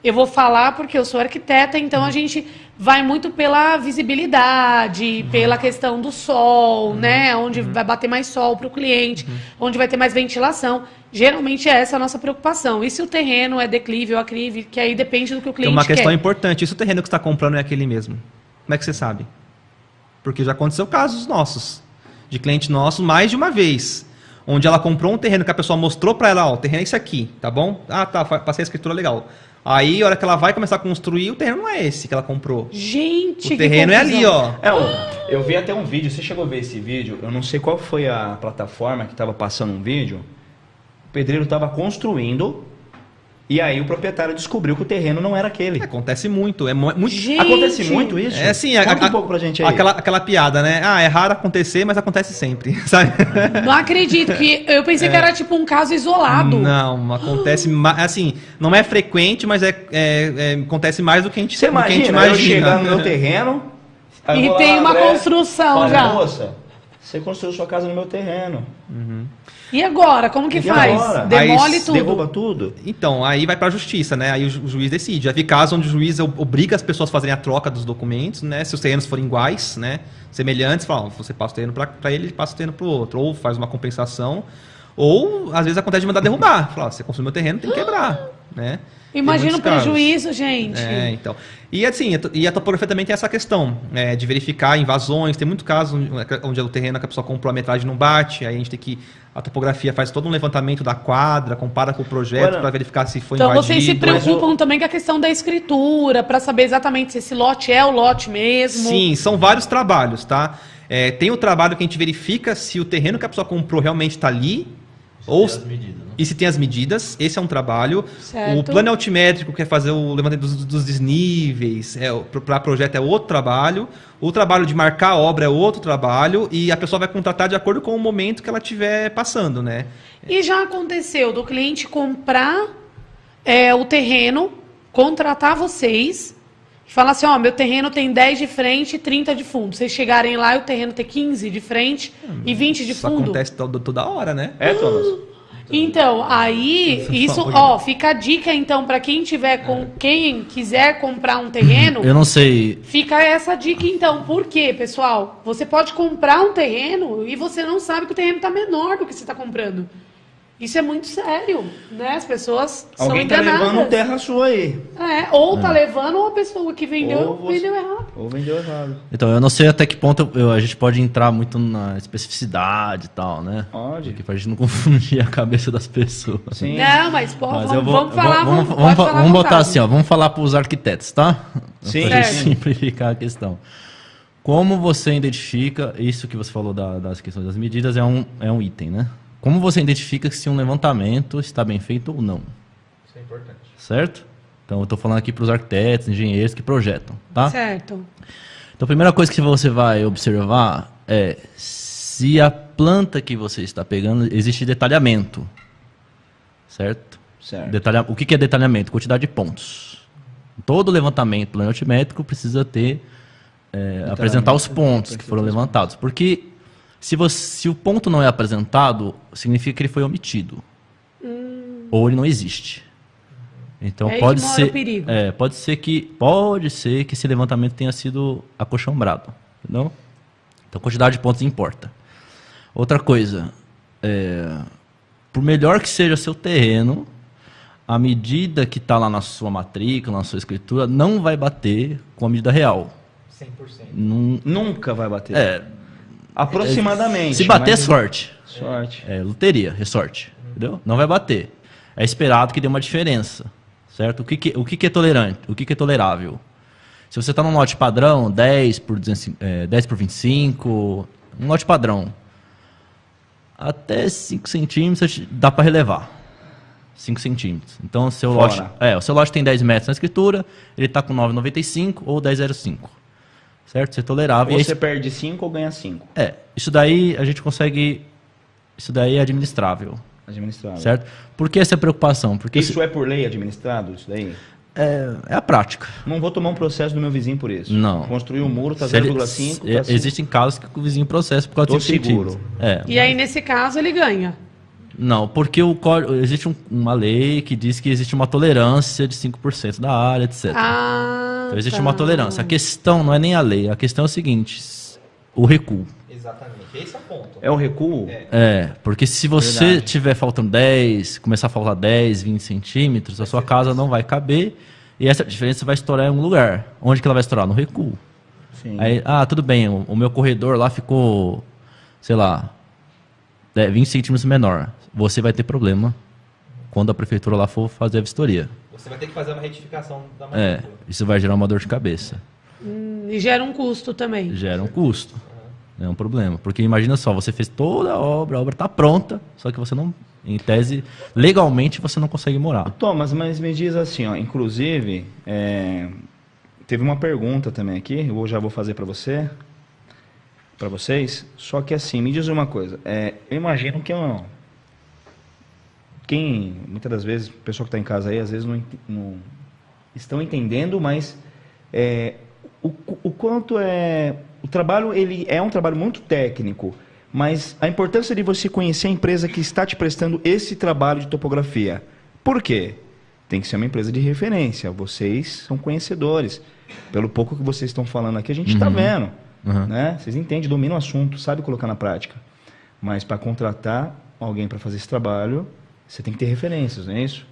eu vou falar porque eu sou arquiteta, então a gente vai muito pela visibilidade, pela questão do sol, né? Onde vai bater mais sol para o cliente, onde vai ter mais ventilação. Geralmente é essa a nossa preocupação. E se o terreno é declive ou aclive, que aí depende do que o Tem cliente uma questão quer. importante. E se o terreno que você está comprando é aquele mesmo? Como é que você sabe? Porque já aconteceu casos nossos, de cliente nosso, mais de uma vez. Onde ela comprou um terreno que a pessoa mostrou para ela, ó, o terreno é esse aqui, tá bom? Ah, tá, passei a escritura legal. Aí, a hora que ela vai começar a construir, o terreno não é esse que ela comprou. Gente, O terreno é ali, ó. Eu vi até um vídeo, você chegou a ver esse vídeo? Eu não sei qual foi a plataforma que estava passando um vídeo. O pedreiro estava construindo e aí o proprietário descobriu que o terreno não era aquele. Acontece muito. muito... Gente, Acontece muito isso? É assim, Conta um pouco pra gente aí. Aquela piada, né? Ah, é raro acontecer, mas acontece sempre, sabe? Não acredito, que eu pensei que era tipo um caso isolado. Não, acontece, assim, não é frequente, mas acontece mais do que a gente, Você do que a gente imagina, eu imagina. chegar no meu terreno, Aí eu E vou lá tem na uma André, construção falo, já. Moça, você construiu sua casa no meu terreno. E agora? Como que E faz? agora? Demole Aí tudo. Derruba tudo? Então, aí vai pra justiça, né? Aí o juiz decide. Já vi casos onde o juiz obriga as pessoas a fazerem a troca dos documentos, né? Se os terrenos forem iguais, né? Semelhantes, fala, ó, você passa o terreno pra ele, ele passa o terreno pro outro. Ou faz uma compensação. Ou, às vezes, acontece de mandar derrubar. Fala, ó, você construiu meu terreno, tem que quebrar, né? Imagina o Tem muitos casos. prejuízo, gente. É, então. E assim, a topografia também tem essa questão de verificar invasões. Tem muito caso onde o terreno que a pessoa comprou a metragem não bate, aí a gente tem que. A topografia faz todo um levantamento da quadra, compara com o projeto Olha, para verificar se foi Então invadido. vocês se preocupam também com a questão da escritura, para saber exatamente se esse lote é o lote mesmo. Sim, são vários trabalhos, tá? Tem o trabalho que a gente verifica se o terreno que a pessoa comprou realmente está ali. Ou, e se tem as medidas, esse é um trabalho. Certo. O plano altimétrico, que é fazer o levantamento dos desníveis, para projeto é outro trabalho. O trabalho de marcar a obra é outro trabalho. E a pessoa vai contratar de acordo com o momento que ela estiver passando, né? E já aconteceu do cliente comprar o terreno, contratar vocês, e falar assim, ó, meu terreno tem 10 de frente e 30 de fundo. Vocês chegarem lá e o terreno ter 15 de frente e 20 de Isso fundo. acontece toda hora, né? Thomas? Então, aí, isso, ó, fica a dica então para quem tiver quem quiser comprar um terreno. Eu não sei. Fica essa dica então. Por quê, pessoal? Você pode comprar um terreno e você não sabe que o terreno está menor do que você está comprando. Isso é muito sério, né? As pessoas são Alguém tá enganadas. levando terra sua aí. Ou tá levando ou a pessoa que vendeu, Ou você- vendeu errado. Ou vendeu errado. Então, eu não sei até que ponto a gente pode entrar muito na especificidade e tal, né? Pode. Porque pra gente não confundir a cabeça das pessoas. Sim. Não, mas, pô, Mas vamos falar, vamos pode falar à vamos botar vontade. assim, ó, vamos falar para os arquitetos, tá? Sim. Pra gente Certo. simplificar a questão. Como você identifica, isso que você falou das questões das medidas é um item, né? Como você identifica se um levantamento está bem feito ou não? Isso é importante. Certo? Então, eu estou falando aqui para os arquitetos, engenheiros que projetam, tá? Certo. Então, a primeira coisa que você vai observar é se a planta que você está pegando existe detalhamento, certo? Certo. O que é detalhamento? Quantidade de pontos. Todo levantamento plano altimétrico precisa ter apresentar os pontos que foram levantados, porque se o ponto não é apresentado, significa que ele foi omitido ou ele não existe. Então É aí pode que mora ser, o perigo. pode ser que esse levantamento tenha sido acolchambrado, entendeu? Então quantidade de pontos importa. Outra coisa, por melhor que seja seu terreno, a medida que está lá na sua matrícula, na sua escritura, não vai bater com a medida real. 100%. Nunca vai bater. Aproximadamente. Se bater é mas- sorte. Sorte. É loteria, é sorte. Entendeu? Não vai bater. É esperado que dê uma diferença. Certo? O que é tolerante? O que é tolerável? Se você está num lote padrão, 10 por 25, um lote padrão, até 5 centímetros dá para relevar. 5 centímetros. Então, o seu lote tem 10 metros na escritura, ele está com 9,95 ou 10,05. Certo? Isso é tolerável. Ou E você perde 5 ou ganha 5. isso daí a gente consegue... Isso daí é administrável. Administrado. Certo? Por que essa preocupação? Porque Isso é por lei administrado, isso daí? é a prática. Não vou tomar um processo do meu vizinho por isso. Não. Construiu um muro, tá Se ele- 0,5. é, existem casos que o vizinho processa por causa Tô de 5 seguro. centímetros. E aí, nesse caso, ele ganha. Não, porque existe uma lei que diz que existe uma tolerância de 5% da área, etc. Ah, Então existe tá. uma tolerância. A questão não é nem a lei, a questão é o seguinte, o recuo. Exatamente. Esse é o ponto. É o recuo? Porque se você Verdade. tiver faltando 10, começar a faltar 10, 20 centímetros, a sua casa não vai caber e essa diferença vai estourar em um lugar. Onde que ela vai estourar? No recuo. Sim. Aí, tudo bem, o meu corredor lá ficou, sei lá, 20 centímetros menor. Você vai ter problema quando a prefeitura lá for fazer a vistoria. Você vai ter que fazer uma retificação da matrícula. Isso vai gerar uma dor de cabeça. E gera um custo também. Gera um custo. É um problema. Porque imagina só, você fez toda a obra está pronta, só que você não, em tese, legalmente você não consegue morar. Thomas, mas me diz assim, ó, inclusive, teve uma pergunta também aqui, eu já vou fazer para vocês, só que assim, me diz uma coisa, eu imagino que muitas das vezes, o pessoal que está em casa aí, às vezes não estão entendendo, mas o quanto o trabalho, ele é um trabalho muito técnico, mas a importância de você conhecer a empresa que está te prestando esse trabalho de topografia. Por quê? Tem que ser uma empresa de referência. Vocês são conhecedores. Pelo pouco que vocês estão falando aqui, a gente está vendo. Né? Vocês entendem, dominam o assunto, sabem colocar na prática. Mas para contratar alguém para fazer esse trabalho, você tem que ter referências, não é isso?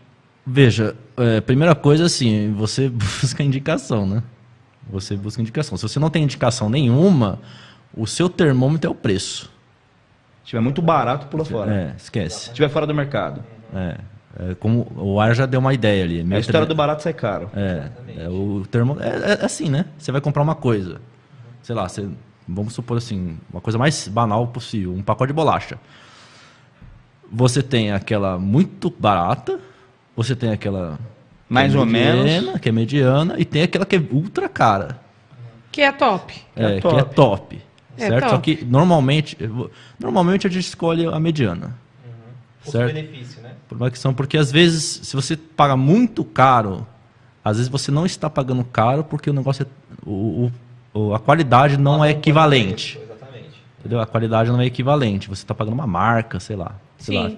Veja, primeira coisa assim, você busca indicação, né? Você busca indicação. Se você não tem indicação nenhuma, o seu termômetro é o preço. Se tiver muito barato, pula fora. Esquece. Se estiver fora do mercado. Como o ar já deu uma ideia ali. A história do barato sai caro. O termo é assim, né? Você vai comprar uma coisa, sei lá, vamos supor assim, uma coisa mais banal possível, um pacote de bolacha. Você tem aquela muito barata, você tem aquela mais ou menos, que é mediana, e tem aquela que é ultra cara. Que é top. Que é top. Certo? Top. Só que normalmente a gente escolhe a mediana. Certo? Custo-benefício, né? Por uma questão, porque às vezes, se você paga muito caro, às vezes você não está pagando caro porque o negócio a qualidade não é equivalente. Exatamente. Entendeu? A qualidade não é equivalente. Você está pagando uma marca, sei lá,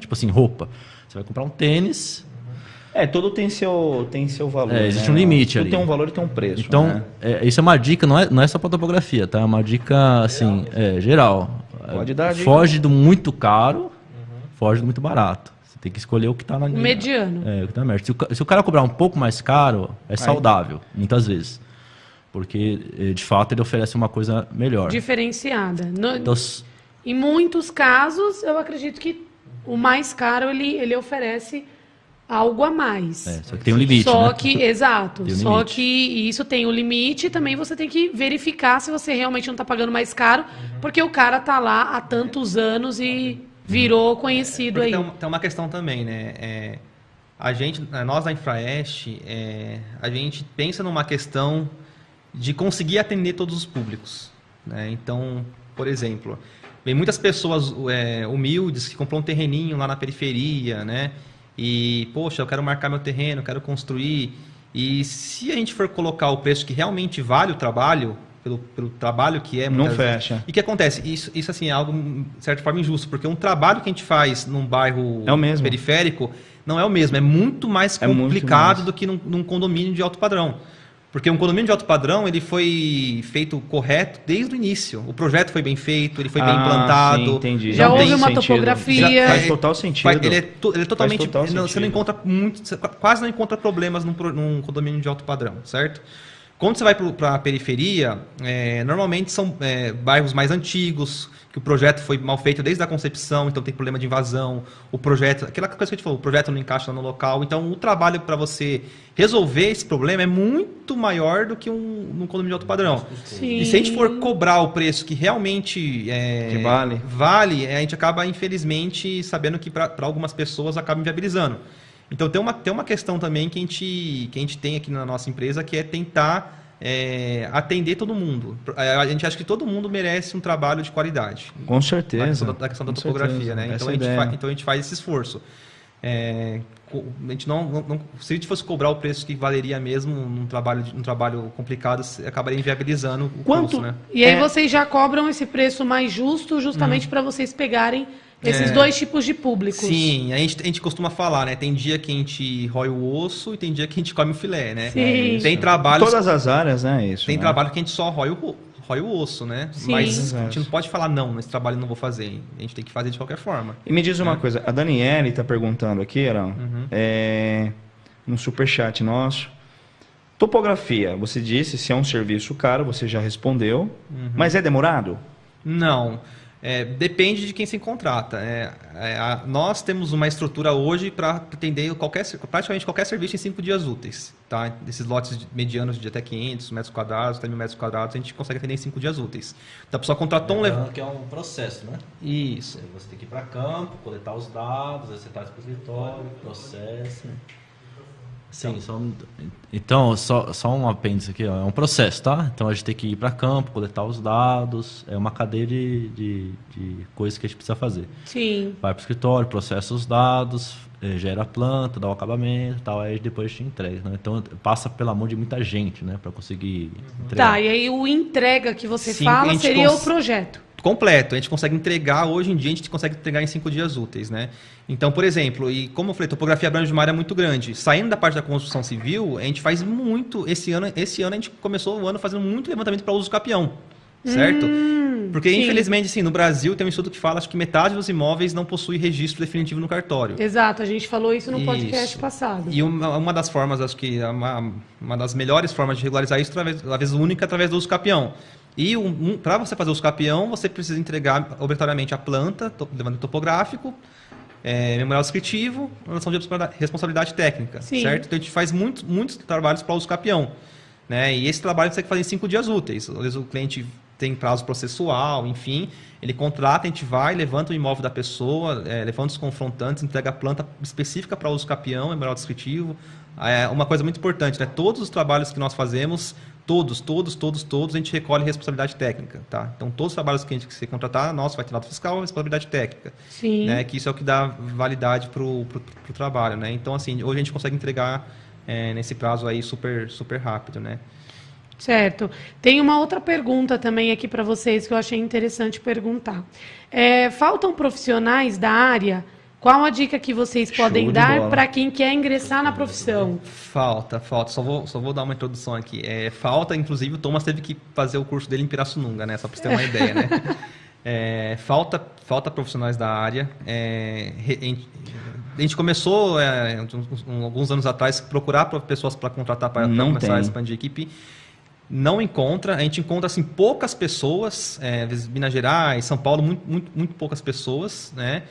tipo assim, roupa. Você vai comprar um tênis. Tudo tem seu valor. Existe um limite tudo ali. Tem um valor e tem um preço. Então, né? Isso é uma dica, não é só para topografia, tá? É uma dica assim, geral. Pode dar dica. Foge do muito caro, foge do muito barato. Você tem que escolher o que está na O mediano. o que tá merda. Se o cara cobrar um pouco mais caro, é saudável, muitas vezes. Porque, de fato, ele oferece uma coisa melhor. Diferenciada. Então, Em muitos casos, eu acredito que o mais caro, ele oferece algo a mais. só que tem um limite, Só né? que, exato. Tem um Só limite. que isso tem um limite e também você tem que verificar se você realmente não está pagando mais caro, porque o cara tá lá há tantos anos e virou conhecido aí. Tem uma questão também, né? Nós da Infraeste, a gente pensa numa questão de conseguir atender todos os públicos, né? Então, por exemplo, vem muitas pessoas humildes que compram um terreninho lá na periferia, né? E, poxa, eu quero marcar meu terreno, quero construir. E se a gente for colocar o preço que realmente vale o trabalho, pelo trabalho que é... Não fecha. E o que acontece? Isso assim, é algo, de certa forma, injusto, porque um trabalho que a gente faz num bairro periférico não é o mesmo, é muito mais complicado do que num condomínio de alto padrão. Porque um condomínio de alto padrão, ele foi feito correto desde o início. O projeto foi bem feito, ele foi bem implantado. Sim, entendi. Já houve uma sentido. topografia. Faz total sentido. Ele é totalmente... Faz total você não sentido. encontra você quase não encontra problemas num condomínio de alto padrão, certo? Quando você vai para a periferia, normalmente são bairros mais antigos, que o projeto foi mal feito desde a concepção, então tem problema de invasão. O projeto, aquela coisa que a gente falou, o projeto não encaixa no local. Então, o trabalho para você resolver esse problema é muito maior do que num condomínio de alto padrão. Sim. E se a gente for cobrar o preço que realmente que vale, a gente acaba, infelizmente, sabendo que para algumas pessoas acaba inviabilizando. Então, tem uma questão também que a gente tem aqui na nossa empresa, que é tentar atender todo mundo. A gente acha que todo mundo merece um trabalho de qualidade. Com certeza. Na questão da topografia, né? Então, a gente faz esse esforço. A gente se a gente fosse cobrar o preço que valeria mesmo num trabalho complicado, acabaria inviabilizando o custo, né? E aí vocês já cobram esse preço mais justo justamente para vocês pegarem esses dois tipos de públicos. Sim, a gente costuma falar, né? Tem dia que a gente rói o osso e tem dia que a gente come o filé, né? Sim. Tem trabalhos... Todas as áreas, né? Isso. Tem né? trabalho que a gente só rói o osso, né? Sim. Mas a gente não pode falar, não, esse trabalho eu não vou fazer. A gente tem que fazer de qualquer forma. E me diz uma coisa, a Daniele está perguntando aqui, Arão, no superchat nosso. Topografia, você disse, se é um serviço caro, você já respondeu, mas é demorado? Não. Depende de quem se contrata. Nós temos uma estrutura hoje para atender praticamente qualquer serviço em 5 dias úteis. Tá? Esses lotes medianos de até 500 metros quadrados, até 1.000 metros quadrados, a gente consegue atender em 5 dias úteis. Então a pessoa contratou que é um processo, né? Isso. Você tem que ir para campo, coletar os dados, aí você traz para o escritório, processo. Sim, então, só um apêndice aqui, ó, é um processo, tá? Então a gente tem que ir para campo, coletar os dados, é uma cadeia de coisas que a gente precisa fazer. Sim. Vai para o escritório, processa os dados, gera a planta, dá o acabamento e tal, aí depois te entrega. Né? Então passa pela mão de muita gente, né, para conseguir entregar. Tá, e aí o entrega que você Sim, fala a gente seria o projeto. Completo, a gente consegue entregar, hoje em dia a gente consegue entregar em 5 dias úteis, né? Então, por exemplo, e como eu falei, topografia abrange uma área muito grande. Saindo da parte da construção civil, a gente faz muito, esse ano a gente começou o ano fazendo muito levantamento para uso capião, certo? Porque, sim. infelizmente, assim, no Brasil tem um estudo que fala, acho que metade dos imóveis não possui registro definitivo no cartório. Exato, a gente falou isso no Isso. podcast passado. E uma das formas, acho que uma das melhores formas de regularizar isso, talvez única, através do uso capião. E para você fazer o uso capião, você precisa entregar obrigatoriamente a planta, levantamento topográfico, memorial descritivo, relação de responsabilidade técnica, Sim. certo? Então a gente faz muitos trabalhos para uso capião, né? E esse trabalho você tem que fazer em 5 dias úteis. Às vezes o cliente tem prazo processual, enfim, ele contrata, a gente vai, levanta o imóvel da pessoa, levanta os confrontantes, entrega a planta específica para uso capião, memorial descritivo. Uma coisa muito importante, né? Todos os trabalhos que nós fazemos, todos, a gente recolhe responsabilidade técnica, tá? Então, todos os trabalhos que a gente contratar, nosso vai ter nota fiscal, responsabilidade técnica. Sim. Né? Que isso é o que dá validade para o trabalho, né? Então, assim, hoje a gente consegue entregar nesse prazo aí super, super rápido, né? Certo. Tem uma outra pergunta também aqui para vocês que eu achei interessante perguntar. Faltam profissionais da área? Qual a dica que vocês podem de dar bola. para quem quer ingressar na profissão? Falta. Só vou dar uma introdução aqui. Falta, inclusive, o Thomas teve que fazer o curso dele em Pirassununga, né? Só para você ter uma ideia, né? Falta profissionais da área. A gente começou, alguns anos atrás, procurar pessoas para contratar para começar a expandir a equipe. Não encontra, a gente encontra assim, poucas pessoas, Minas Gerais, São Paulo, muito poucas pessoas, né?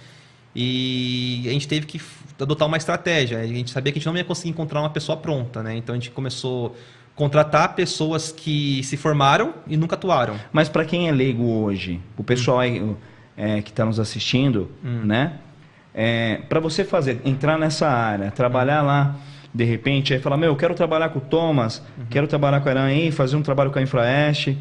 E a gente teve que adotar uma estratégia. A gente sabia que a gente não ia conseguir encontrar uma pessoa pronta, né? Então a gente começou a contratar pessoas que se formaram e nunca atuaram. Mas para quem é leigo hoje, o pessoal aí, que está nos assistindo, né? Para você entrar nessa área, trabalhar lá, de repente, aí falar, eu quero trabalhar com o Thomas, quero trabalhar com a Aran aí, fazer um trabalho com a Infraeste,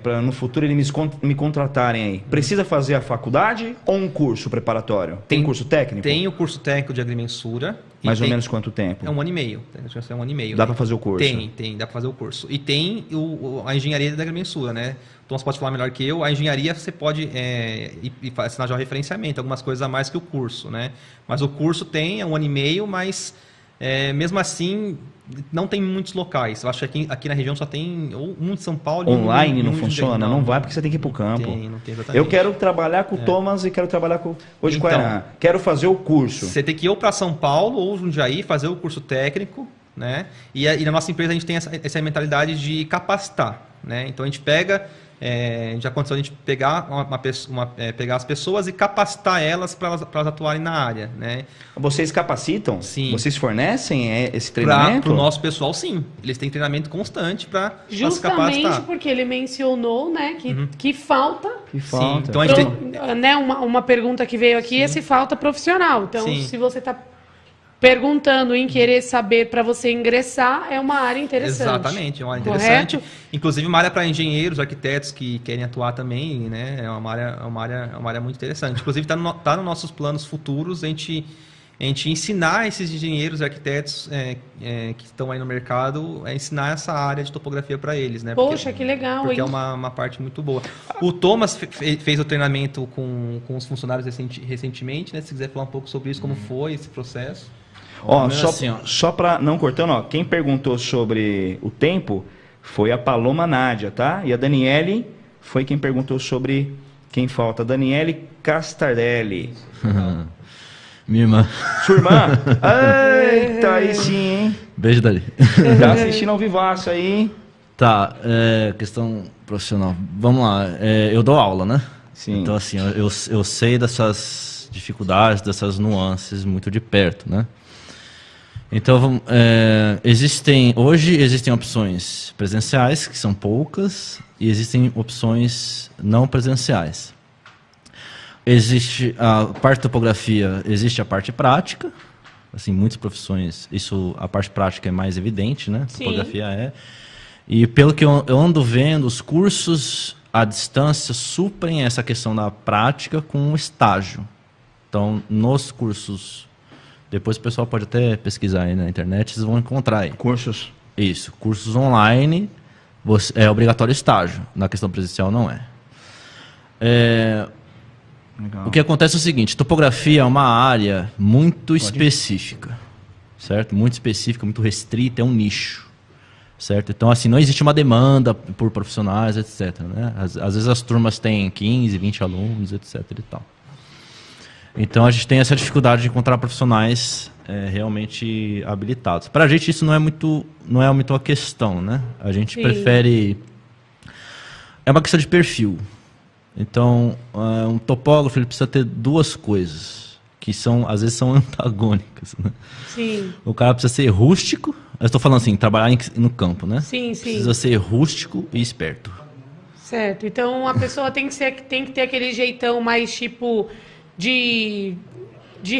para no futuro eles me contratarem aí. Precisa fazer a faculdade ou um curso preparatório? Tem curso técnico? Tem o curso técnico de agrimensura. Mais ou menos quanto tempo? É 1 ano e meio. É 1 ano e meio. Dá para fazer o curso? Tem, dá para fazer o curso. E tem a engenharia da agrimensura, né? O Thomas pode falar melhor que eu. A engenharia você pode assinar já o referenciamento, algumas coisas a mais que o curso, né? Mas o curso tem, é 1 ano e meio, mas mesmo assim não tem muitos locais. Eu acho que aqui na região só tem um de São Paulo. Online e não funciona? Não vai porque você tem que ir para o campo. Não tem exatamente. Eu quero trabalhar com o Thomas e quero trabalhar hoje com a Aran. Quero fazer o curso. Você tem que ir ou para São Paulo ou Jundiaí fazer o curso técnico, né? E na nossa empresa a gente tem essa mentalidade de capacitar, né? Então a gente pega... já aconteceu a gente pegar pegar as pessoas e capacitar elas para elas atuarem na área, né? Vocês capacitam? Sim. Vocês fornecem esse treinamento? Para o nosso pessoal, sim. Eles têm treinamento constante para se capacitar. Justamente porque ele mencionou, né, que falta. Que falta. Sim. Então a gente tem... né, uma pergunta que veio aqui é se falta profissional. Então, Sim. se você está perguntando em querer saber para você ingressar, é uma área interessante. Exatamente, é uma área Correto? interessante. Inclusive uma área para engenheiros, arquitetos que querem atuar também, né? É uma área muito interessante. Inclusive está nos nossos planos futuros a gente ensinar esses engenheiros e arquitetos que estão aí no mercado a ensinar essa área de topografia para eles, né? Poxa, que legal, porque hein? é uma parte muito boa. O Thomas fez o treinamento com os funcionários recentemente, né? Se quiser falar um pouco sobre isso, como foi esse processo. Só para não cortando, quem perguntou sobre o tempo foi a Paloma Nádia, tá? E a Daniele foi quem perguntou sobre quem falta. Daniele Castarelli. Minha irmã. Sua irmã? Eita, aí sim, hein? Beijo, Dali. Tá assistindo ao vivaço aí. Tá, questão profissional. Vamos lá, eu dou aula, né? Sim. Então, assim, eu sei dessas dificuldades, dessas nuances muito de perto, né? Então, hoje existem opções presenciais, que são poucas, e existem opções não presenciais. Existe a parte de topografia, existe a parte prática, assim, muitas profissões, a parte prática é mais evidente, né? Sim. Topografia E pelo que eu ando vendo, os cursos à distância suprem essa questão da prática com o estágio. Então, nos cursos Depois o pessoal pode até pesquisar aí na internet, vocês vão encontrar aí. Cursos. Isso, cursos online, é obrigatório estágio, na questão presencial não é. Legal. O que acontece é o seguinte, topografia é uma área muito específica, certo? Muito específica, muito restrita, é um nicho, certo? Então, assim, não existe uma demanda por profissionais, etc, né? Às vezes as turmas têm 15, 20 alunos, etc e tal. Então, a gente tem essa dificuldade de encontrar profissionais realmente habilitados. Para a gente, isso não é muito uma questão, né? A gente prefere... É uma questão de perfil. Então, um topógrafo ele precisa ter duas coisas, que às vezes são antagônicas, né? Sim. O cara precisa ser rústico, eu estou falando assim, trabalhar no campo, né? Sim, sim. Precisa ser rústico e esperto. Certo. Então, a pessoa tem que ter aquele jeitão mais tipo de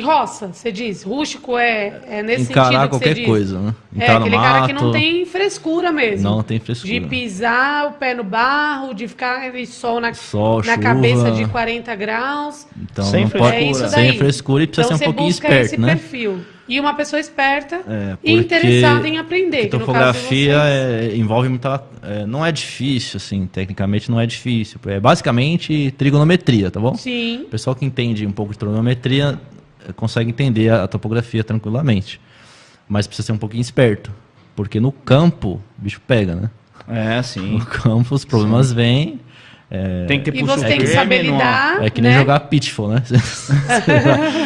roça, você diz. Rústico é nesse Encarar sentido que qualquer você diz. coisa, né? É, Entrar aquele no cara que não mato. tem frescura mesmo. Não tem frescura. De pisar o pé no barro, de ficar aquele sol na chuva. cabeça de 40 graus. Então, Sem não frescura. pode, É isso sem daí. frescura e precisa Então, ser um pouquinho você busca esperto, esse né? perfil. E uma pessoa esperta e Porque interessada em aprender. Que no caso de topografia vocês- envolve muita... não é difícil, assim, tecnicamente não é difícil. É basicamente trigonometria, tá bom? Sim. O pessoal que entende um pouco de trigonometria consegue entender a topografia tranquilamente. Mas precisa ser um pouquinho esperto. Porque no campo, o bicho pega, né? É, sim. No campo os problemas vêm. Tem que ter E pulso você tem que saber firme, não- lidar. É que nem né? jogar pitfall, né?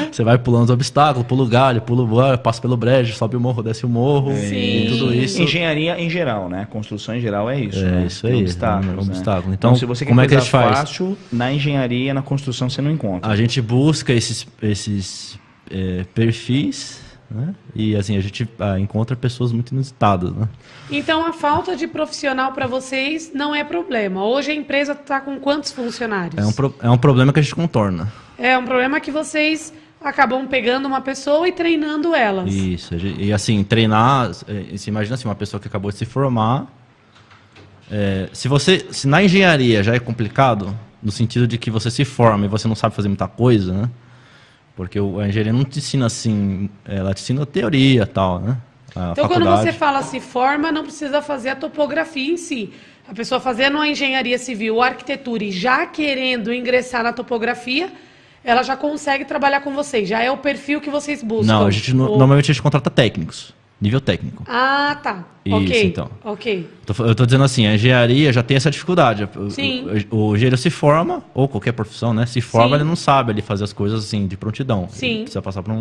Você vai pulando os obstáculos, pula o galho, pula o galho, passa pelo brejo, sobe o morro, desce o morro. Sim. E tudo isso. Engenharia em geral, né? Construção em geral é isso. É né? isso Tem aí, obstáculos, é um né? obstáculo. Então, Então, se você quer como é que a coisa gente faz? fácil, na engenharia, na construção, você não encontra. A gente busca esses perfis, né? E assim, a gente encontra pessoas muito inusitadas, né? Então, a falta de profissional para vocês não é problema. Hoje a empresa está com quantos funcionários? É um problema que a gente contorna. É um problema que vocês acabam pegando uma pessoa e treinando elas. Isso. E assim, treinar... Você imagina assim, uma pessoa que acabou de se formar... Se na engenharia já é complicado, no sentido de que você se forma e você não sabe fazer muita coisa, né? Porque a engenharia não te ensina assim... Ela te ensina teoria e tal, né? Então, quando você fala se forma, não precisa fazer a topografia em si. A pessoa fazendo a engenharia civil ou arquitetura e já querendo ingressar na topografia, ela já consegue trabalhar com vocês. Já é o perfil que vocês buscam. Não, normalmente a gente contrata técnicos. Nível técnico. Ah, tá. Isso, Ok. então. Ok. Eu tô dizendo assim, a engenharia já tem essa dificuldade. Sim. O engenheiro se forma, ou qualquer profissão, né? Se forma, Sim. ele não sabe ali fazer as coisas assim, de prontidão. Sim. Ele precisa passar por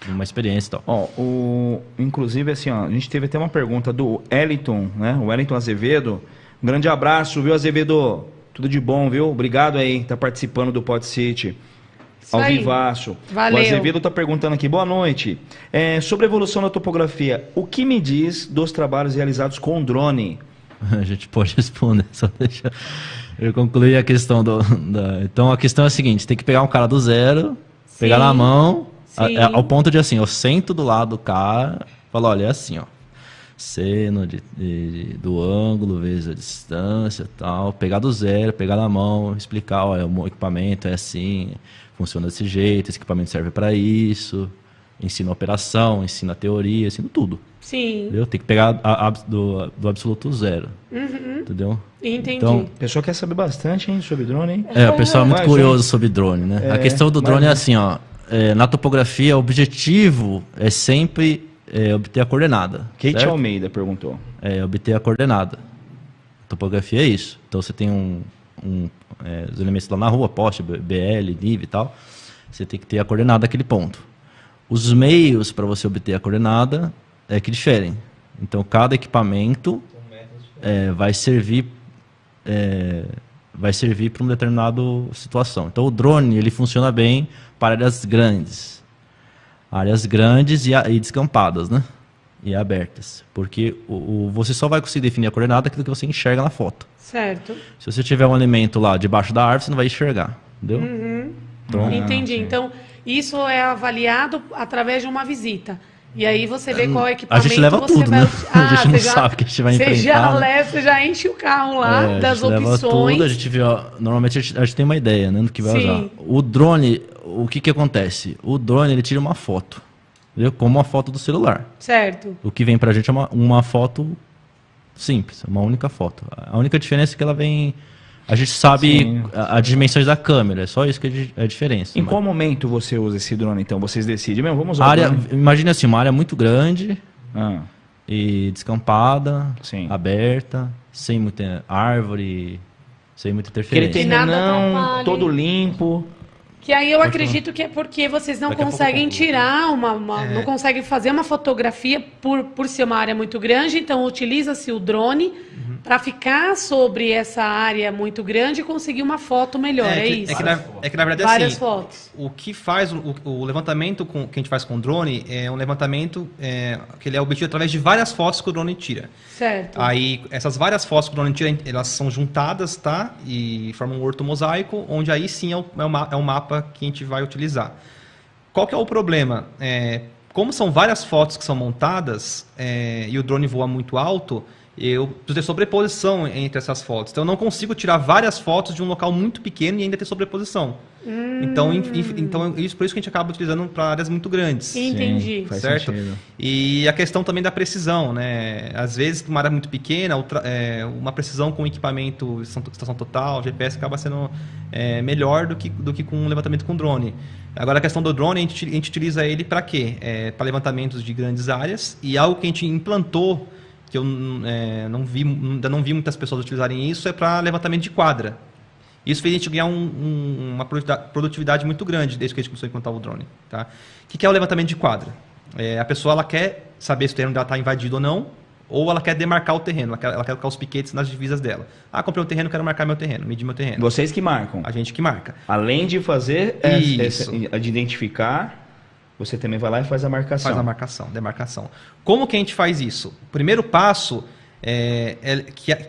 uma experiência e tal. Ó, inclusive, assim, ó, a gente teve até uma pergunta do Wellington, né? O Wellington Azevedo. Um grande abraço, viu, Azevedo? Tudo de bom, viu? Obrigado aí, tá participando do Pod City. Isso Ao aí. vivaço. Valeu. O Azevedo está perguntando aqui, boa noite. Sobre a evolução da topografia, o que me diz dos trabalhos realizados com drone? A gente pode responder, só deixa eu concluir a questão Então a questão é a seguinte, tem que pegar um cara do zero, pegar Sim. na mão, Sim. ao ponto de assim, eu sento do lado do cara, falo, olha, é assim, ó. Seno do ângulo, vezes a distância tal, pegar do zero, pegar na mão, explicar, olha, o equipamento é assim, funciona desse jeito, esse equipamento serve para isso, ensina a operação, ensina a teoria, ensina tudo. Sim. Entendeu? Tem que pegar do absoluto zero. Entendeu? Entendi. Então, O pessoal quer saber bastante, hein, sobre drone, hein? o pessoal é muito Mas, curioso sobre drone, né? A questão do drone é assim, ó. Na topografia, o objetivo é sempre obter a coordenada. Kate certo? Almeida perguntou. Obter a coordenada. Topografia é isso. Então você tem os elementos lá na rua, poste, BL, nível e tal. Você tem que ter a coordenada daquele ponto. Os meios para você obter a coordenada é que diferem. Então cada equipamento vai servir para uma determinada situação. Então o drone ele funciona bem para áreas grandes. Áreas grandes e descampadas, né? E abertas. Porque você só vai conseguir definir a coordenada daquilo que você enxerga na foto. Certo. Se você tiver um elemento lá debaixo da árvore, você não vai enxergar. Entendeu? Então, Entendi. Então, isso é avaliado através de uma visita. E aí você vê qual a equipamento gente leva você tudo, vai... né? A gente não você sabe o que a gente vai Você já enfrentar, né? leva, você já enche o carro lá a das gente leva opções. tudo, a gente vê, normalmente a gente tem uma ideia, né, do que vai Sim. usar. O drone, o que acontece? O drone, ele tira uma foto. entendeu? Como a foto do celular. Certo. O que vem pra gente é uma foto simples, uma única foto. A única diferença é que ela vem... A gente sabe as dimensões da câmera, é só isso que é a diferença. Em qual momento você usa esse drone, então? Vocês decidem, meu, vamos usar A área, o drone? imagine assim, uma área muito grande Ah, e descampada, Sim. aberta, sem muita árvore, sem muita aquele interferência. nada terrenão, atrapalhe. todo limpo. Que aí eu acredito que é porque vocês não Daqui a pouco conseguem eu concluo. tirar não conseguem fazer uma fotografia por ser uma área muito grande, então utiliza-se o drone para ficar sobre essa área muito grande e conseguir uma foto melhor, é isso? É que na verdade Várias assim, fotos. o que faz o levantamento que a gente faz com o drone é um levantamento que ele é obtido através de várias fotos que o drone tira. Certo. Aí essas várias fotos que o drone tira, elas são juntadas, tá? E formam um ortomosaico, onde aí sim é o mapa que a gente vai utilizar. Qual que é o problema? Como são várias fotos que são montadas e o drone voa muito alto, eu preciso ter sobreposição entre essas fotos. Então eu não consigo tirar várias fotos de um local muito pequeno e ainda ter sobreposição. Então, por isso que a gente acaba utilizando para áreas muito grandes. Entendi. Faz Certo? sentido. E a questão também da precisão, né? Às vezes, uma área muito pequena, uma precisão com equipamento, estação total, GPS, acaba sendo melhor do que com um levantamento com drone. Agora, a questão do drone, a gente utiliza ele para quê? Para levantamentos de grandes áreas, e algo que a gente implantou, que eu ainda não vi muitas pessoas utilizarem isso, é para levantamento de quadra. Isso fez a gente ganhar uma produtividade muito grande desde que a gente começou a implantar o drone. Tá? O que é o levantamento de quadra? A pessoa ela quer saber se o terreno dela está invadido ou ela quer demarcar o terreno, ela quer colocar os piquetes nas divisas dela. Ah, comprei um terreno, quero marcar meu terreno, medir meu terreno. Vocês que marcam. A gente que marca. Além de fazer, Isso. de identificar, você também vai lá e faz a marcação. Faz a marcação, demarcação. Como que a gente faz isso? O primeiro passo,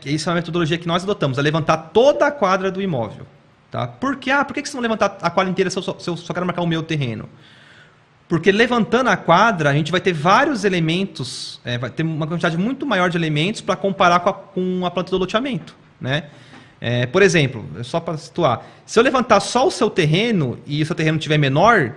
isso é uma metodologia que nós adotamos, é levantar toda a quadra do imóvel. Tá? Por que você não levantar a quadra inteira se eu só quero marcar o meu terreno? Porque levantando a quadra, a gente vai ter vários elementos, vai ter uma quantidade muito maior de elementos para comparar com a planta do loteamento. Né? Por exemplo, só para situar, se eu levantar só o seu terreno e o seu terreno estiver menor,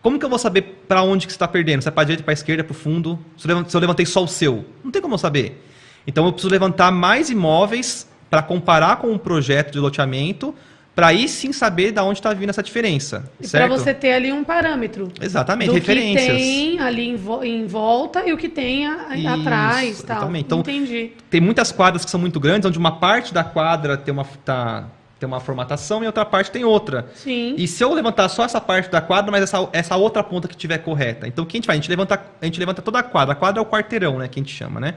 como que eu vou saber para onde que você está perdendo? Se é para a direita, para a esquerda, para o fundo? Se eu levantei só o seu? Não tem como eu saber. Então eu preciso levantar mais imóveis para comparar com um projeto de loteamento, para aí sim saber de onde está vindo essa diferença. E para certo? você ter ali um parâmetro. Exatamente, do referências. Que tem ali em volta e o que tem atrás. Tal. Então, entendi. Tem muitas quadras que são muito grandes, onde uma parte da quadra tem uma formatação e outra parte tem outra. Sim. E se eu levantar só essa parte da quadra, mas essa outra ponta que estiver correta. Então o que a gente faz? A gente levanta toda a quadra. A quadra é o quarteirão, né, que a gente chama, né?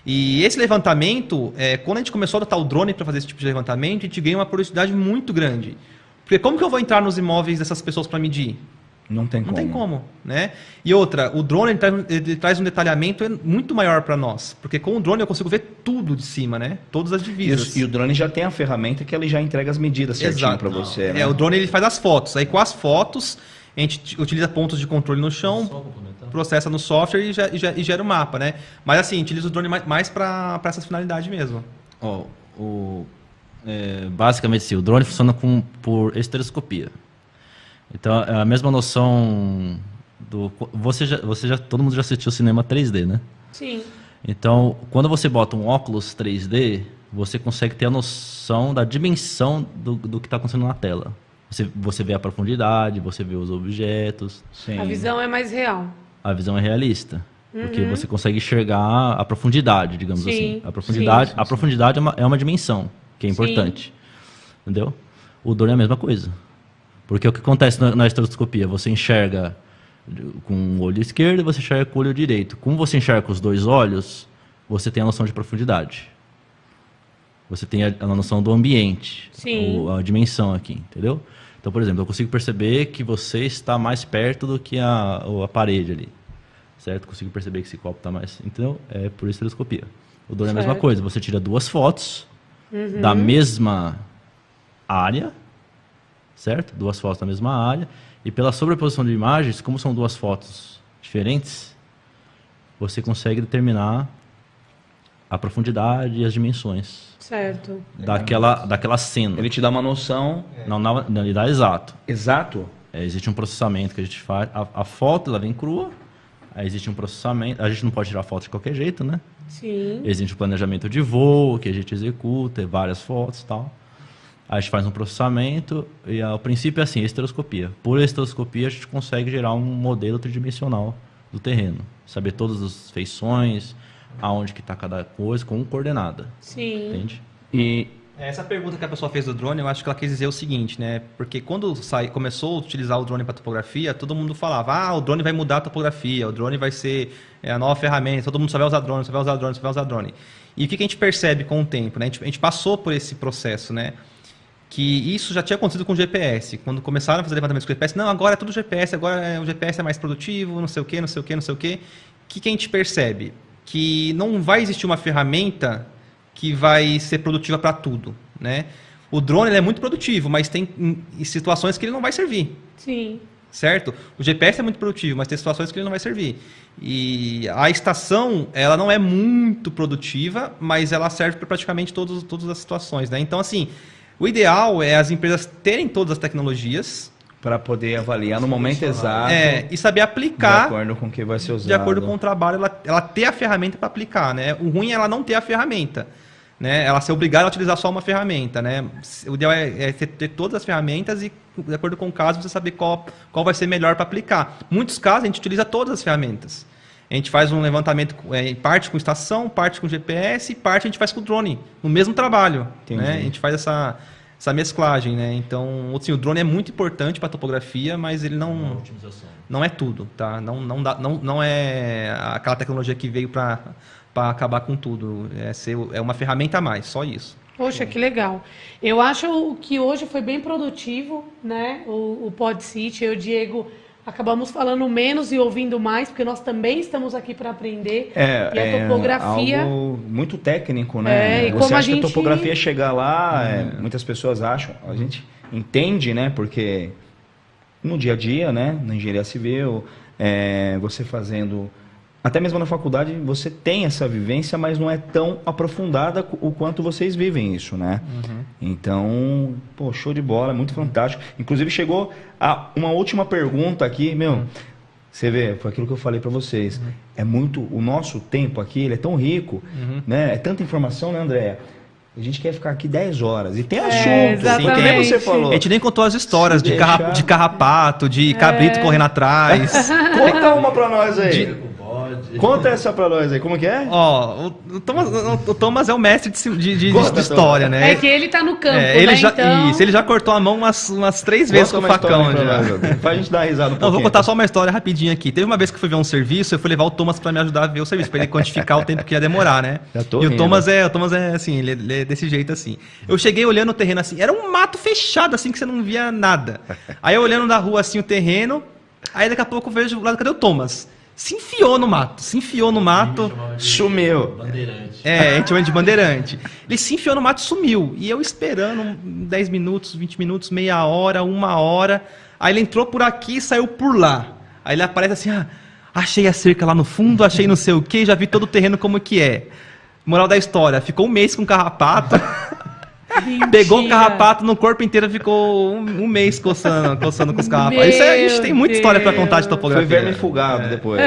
E esse levantamento, quando a gente começou a adotar o drone para fazer esse tipo de levantamento, a gente ganha uma produtividade muito grande. Porque como que eu vou entrar nos imóveis dessas pessoas para medir? Não tem como. Não tem como, né? E outra, o drone ele traz um detalhamento muito maior para nós. Porque com o drone eu consigo ver tudo de cima, né? Todas as divisas. E o drone já tem a ferramenta que ele já entrega as medidas certinho para você. Né? O drone ele faz as fotos. Aí com as fotos, a gente utiliza pontos de controle no chão, processa no software e gera o mapa, né? Mas assim, a gente utiliza o drone mais para essas finalidades mesmo. Basicamente, sim, o drone funciona por estereoscopia. Então, é a mesma noção do... todo mundo já assistiu cinema 3D, né? Sim. Então, quando você bota um óculos 3D, você consegue ter a noção da dimensão do que está acontecendo na tela. Você vê a profundidade, você vê os objetos. Sim. A visão é mais real. A visão é realista. Porque você consegue enxergar a profundidade, digamos Sim, assim. A profundidade é uma dimensão que é Sim. importante. Entendeu? O drone é a mesma coisa. Porque o que acontece na estereoscopia? Você enxerga com o olho esquerdo e você enxerga com o olho direito. Como você enxerga com os dois olhos, você tem a noção de profundidade. Você tem a noção do ambiente, a dimensão aqui, entendeu? Então, por exemplo, eu consigo perceber que você está mais perto do que a parede ali, certo? Consigo perceber que esse copo está mais... Entendeu? É por estereoscopia. O drone é a mesma coisa. Você tira duas fotos da mesma área, certo? Duas fotos da mesma área. E pela sobreposição de imagens, como são duas fotos diferentes, você consegue determinar a profundidade e as dimensões. Certo. Daquela cena. Ele te dá uma noção... Não, ele dá exato. Exato? Existe um processamento que a gente faz. A foto ela vem crua, Aí existe um processamento, a gente não pode tirar foto de qualquer jeito, né? Sim. Existe um planejamento de voo que a gente executa, várias fotos e tal. Aí a gente faz um processamento e o princípio é assim, estereoscopia. Por estereoscopia a gente consegue gerar um modelo tridimensional do terreno. Saber todas as feições, aonde que está cada coisa, com coordenada. Sim. Entende? E Essa pergunta que a pessoa fez do drone, eu acho que ela quis dizer o seguinte, né? Porque quando começou a utilizar o drone para topografia, todo mundo falava, o drone vai mudar a topografia, o drone vai ser a nova ferramenta, todo mundo só vai usar drone, só vai usar drone, só vai usar drone. E o que a gente percebe com o tempo, né? A gente passou por esse processo, né? Que isso já tinha acontecido com o GPS. Quando começaram a fazer levantamentos com o GPS, não, agora é tudo GPS, agora o GPS é mais produtivo, não sei o quê, não sei o quê, não sei o quê. O que a gente percebe? Que não vai existir uma ferramenta que vai ser produtiva para tudo, né? O drone ele é muito produtivo, mas tem situações que ele não vai servir. Sim. Certo? O GPS é muito produtivo, mas tem situações que ele não vai servir. E a estação, ela não é muito produtiva, mas ela serve para praticamente todas as situações, né? Então, assim, o ideal é as empresas terem todas as tecnologias para poder avaliar no momento exato e saber aplicar de acordo com o que vai ser usado. De acordo com o trabalho, ela ter a ferramenta para aplicar, né? O ruim é ela não ter a ferramenta, né? Ela ser obrigada a utilizar só uma ferramenta, né? O ideal é ter todas as ferramentas e, de acordo com o caso, você saber qual vai ser melhor para aplicar. Em muitos casos, a gente utiliza todas as ferramentas. A gente faz um levantamento, parte com estação, parte com GPS e parte a gente faz com o drone, no mesmo trabalho. Né? A gente faz essa mesclagem, né? Então, assim, o drone é muito importante para a topografia, mas ele não é tudo, tá? Não é aquela tecnologia que veio para acabar com tudo. É uma ferramenta a mais, só isso. Poxa, que legal. Eu acho que hoje foi bem produtivo, né? O PodCity, eu e o Diego acabamos falando menos e ouvindo mais, porque nós também estamos aqui para aprender. E a topografia... algo muito técnico, né? E você como acha que a topografia chegar lá, muitas pessoas acham, a gente entende, né? Porque no dia a dia, né? Na engenharia civil, você fazendo... Até mesmo na faculdade você tem essa vivência, mas não é tão aprofundada o quanto vocês vivem isso, né? Então, pô, show de bola, muito fantástico. Inclusive chegou uma última pergunta aqui, você vê, foi aquilo que eu falei para vocês. É muito, o nosso tempo aqui, ele é tão rico, né? É tanta informação, né, Andréia? A gente quer ficar aqui 10 horas. E tem assunto, assim, que nem você falou. A gente nem contou as histórias de carrapato, de cabrito correndo atrás. Conta uma pra nós aí. Conta essa pra nós aí, como que é? Ó, o Thomas é o mestre de história, né? É que ele tá no campo, né? Isso, ele já cortou a mão umas 3 vezes com o facão. Pra gente dar risada um pouquinho. Não, vou contar só uma história rapidinho aqui. Teve uma vez que eu fui ver um serviço, eu fui levar o Thomas pra me ajudar a ver o serviço, pra ele quantificar o tempo que ia demorar, né? E o Thomas é assim, ele é desse jeito assim. Eu cheguei olhando o terreno assim, era um mato fechado assim, que você não via nada. Aí eu olhando da rua assim o terreno, aí daqui a pouco eu vejo do lado, cadê o Thomas? Se enfiou no mato, sumiu. Bandeirante. A gente chama de bandeirante. Ele se enfiou no mato e sumiu. E eu esperando 10 minutos, 20 minutos, meia hora, 1 hora. Aí ele entrou por aqui e saiu por lá. Aí ele aparece assim, achei a cerca lá no fundo, achei não sei o que, já vi todo o terreno como que é. Moral da história, ficou 1 mês com carrapato. Mentira. Pegou um carrapato no corpo inteiro, ficou um mês coçando com os carrapatos. Isso a gente tem muita história pra contar de topografia. Foi verme fugado depois.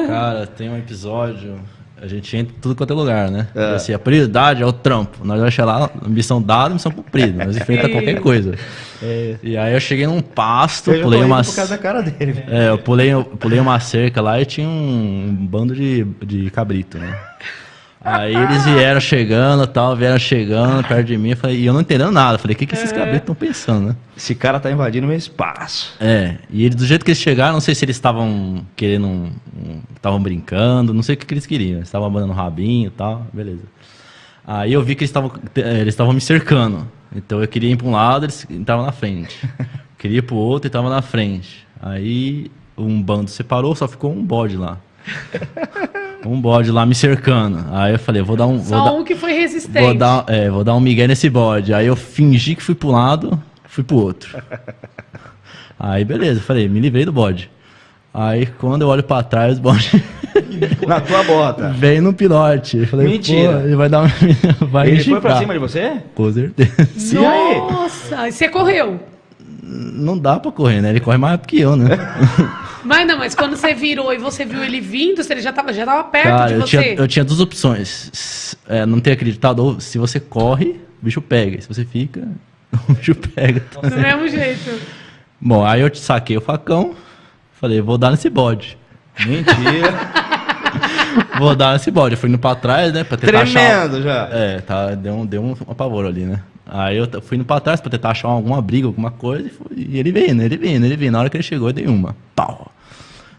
Cara, tem um episódio, a gente entra em tudo quanto é lugar, né? Assim, a prioridade é o trampo. Nós vamos chegar lá, missão dada, missão cumprida. Nós enfrenta qualquer coisa. E aí eu cheguei num pasto, pulei uma... por causa da cara dele. eu pulei uma cerca lá e tinha um bando de cabrito, né? Aí eles vieram chegando perto de mim, e eu não entendendo nada. Falei, o que esses cabritos estão pensando, né? Esse cara tá invadindo meu espaço. E eles, do jeito que eles chegaram, não sei se eles estavam querendo, estavam brincando, não sei o que eles queriam. Eles estavam abanando o rabinho e tal, beleza. Aí eu vi que eles estavam me cercando. Então eu queria ir para um lado, eles estavam na frente. Queria ir para o outro e estavam na frente. Aí um bando separou, só ficou um bode lá. Um bode lá me cercando. Aí eu falei, vou dar um... um que foi resistente. Vou dar um migué nesse bode. Aí eu fingi que fui pro lado, fui pro outro. Aí beleza, falei, me livrei do bode. Aí quando eu olho pra trás, o bode... Na tua bota. Veio no pilote. Falei, mentira. Ele vai dar Ele foi pra cima de você? Com certeza. Nossa, você correu? Não dá pra correr, né? Ele corre mais rápido que eu, né? Mas não, mas quando você virou e você viu ele vindo, ele já tava perto Cara, de eu você? tinha duas opções. Não ter acreditado, ou se você corre, o bicho pega. Se você fica, o bicho pega. Do mesmo jeito. Bom, aí eu saquei o facão, falei, vou dar nesse bode. Mentira. Vou dar nesse bode. Eu fui indo pra trás, né, pra tentar Tremendo já. deu um apavoro ali, né. Aí eu fui indo pra trás pra tentar achar alguma briga, alguma coisa, e ele veio. Na hora que ele chegou, eu dei uma. Pau!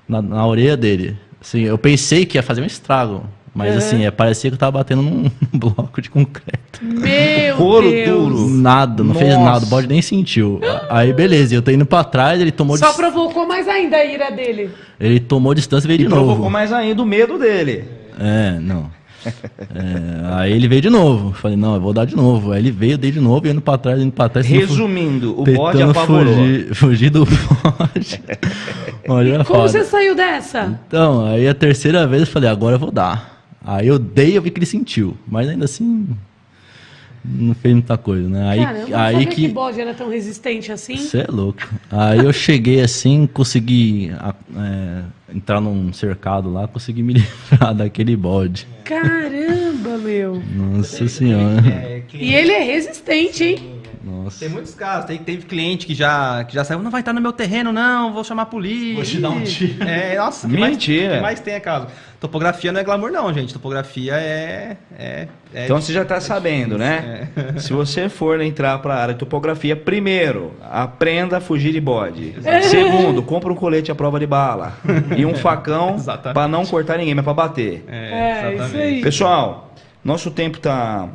Na orelha dele. Assim, eu pensei que ia fazer um estrago. Mas assim, parecia que eu tava batendo num bloco de concreto. Meu Couro Deus. duro. Nada, não fez Nossa. nada, o bode nem sentiu. Aí beleza, eu tô indo pra trás, ele tomou Só provocou mais ainda a ira dele. Ele tomou distância e veio E de provocou novo. mais ainda o medo dele. Não. Aí ele veio de novo. Falei, não, eu vou dar de novo. Aí ele veio, eu dei de novo, indo pra trás. Resumindo, o bode tentando apavorou. fugir do bode. Bode era Como foda. você saiu dessa? Então, aí a terceira vez eu falei, agora eu vou dar. Aí eu dei, eu vi que ele sentiu. Mas ainda assim, não fez muita coisa, né? Caramba, não aí sabia que bode era tão resistente assim? Você é louco. Aí eu cheguei assim, consegui entrar num cercado lá, consegui me livrar daquele bode. Caramba, meu. Nossa senhora. E ele é resistente, hein? Nossa. Tem muitos casos, teve cliente que já saiu, não vai estar no meu terreno, não, vou chamar a polícia. Vou te dar um tiro. Nossa, Mentira. que mais tem é caso. Topografia não é glamour não, gente. Topografia Então você já está sabendo, né? Se você for entrar para a área de topografia, primeiro, aprenda a fugir de bode. Segundo, compra um colete à prova de bala. E um facão Exatamente. para não cortar ninguém, mas para bater. Isso aí. Pessoal, nosso tempo está,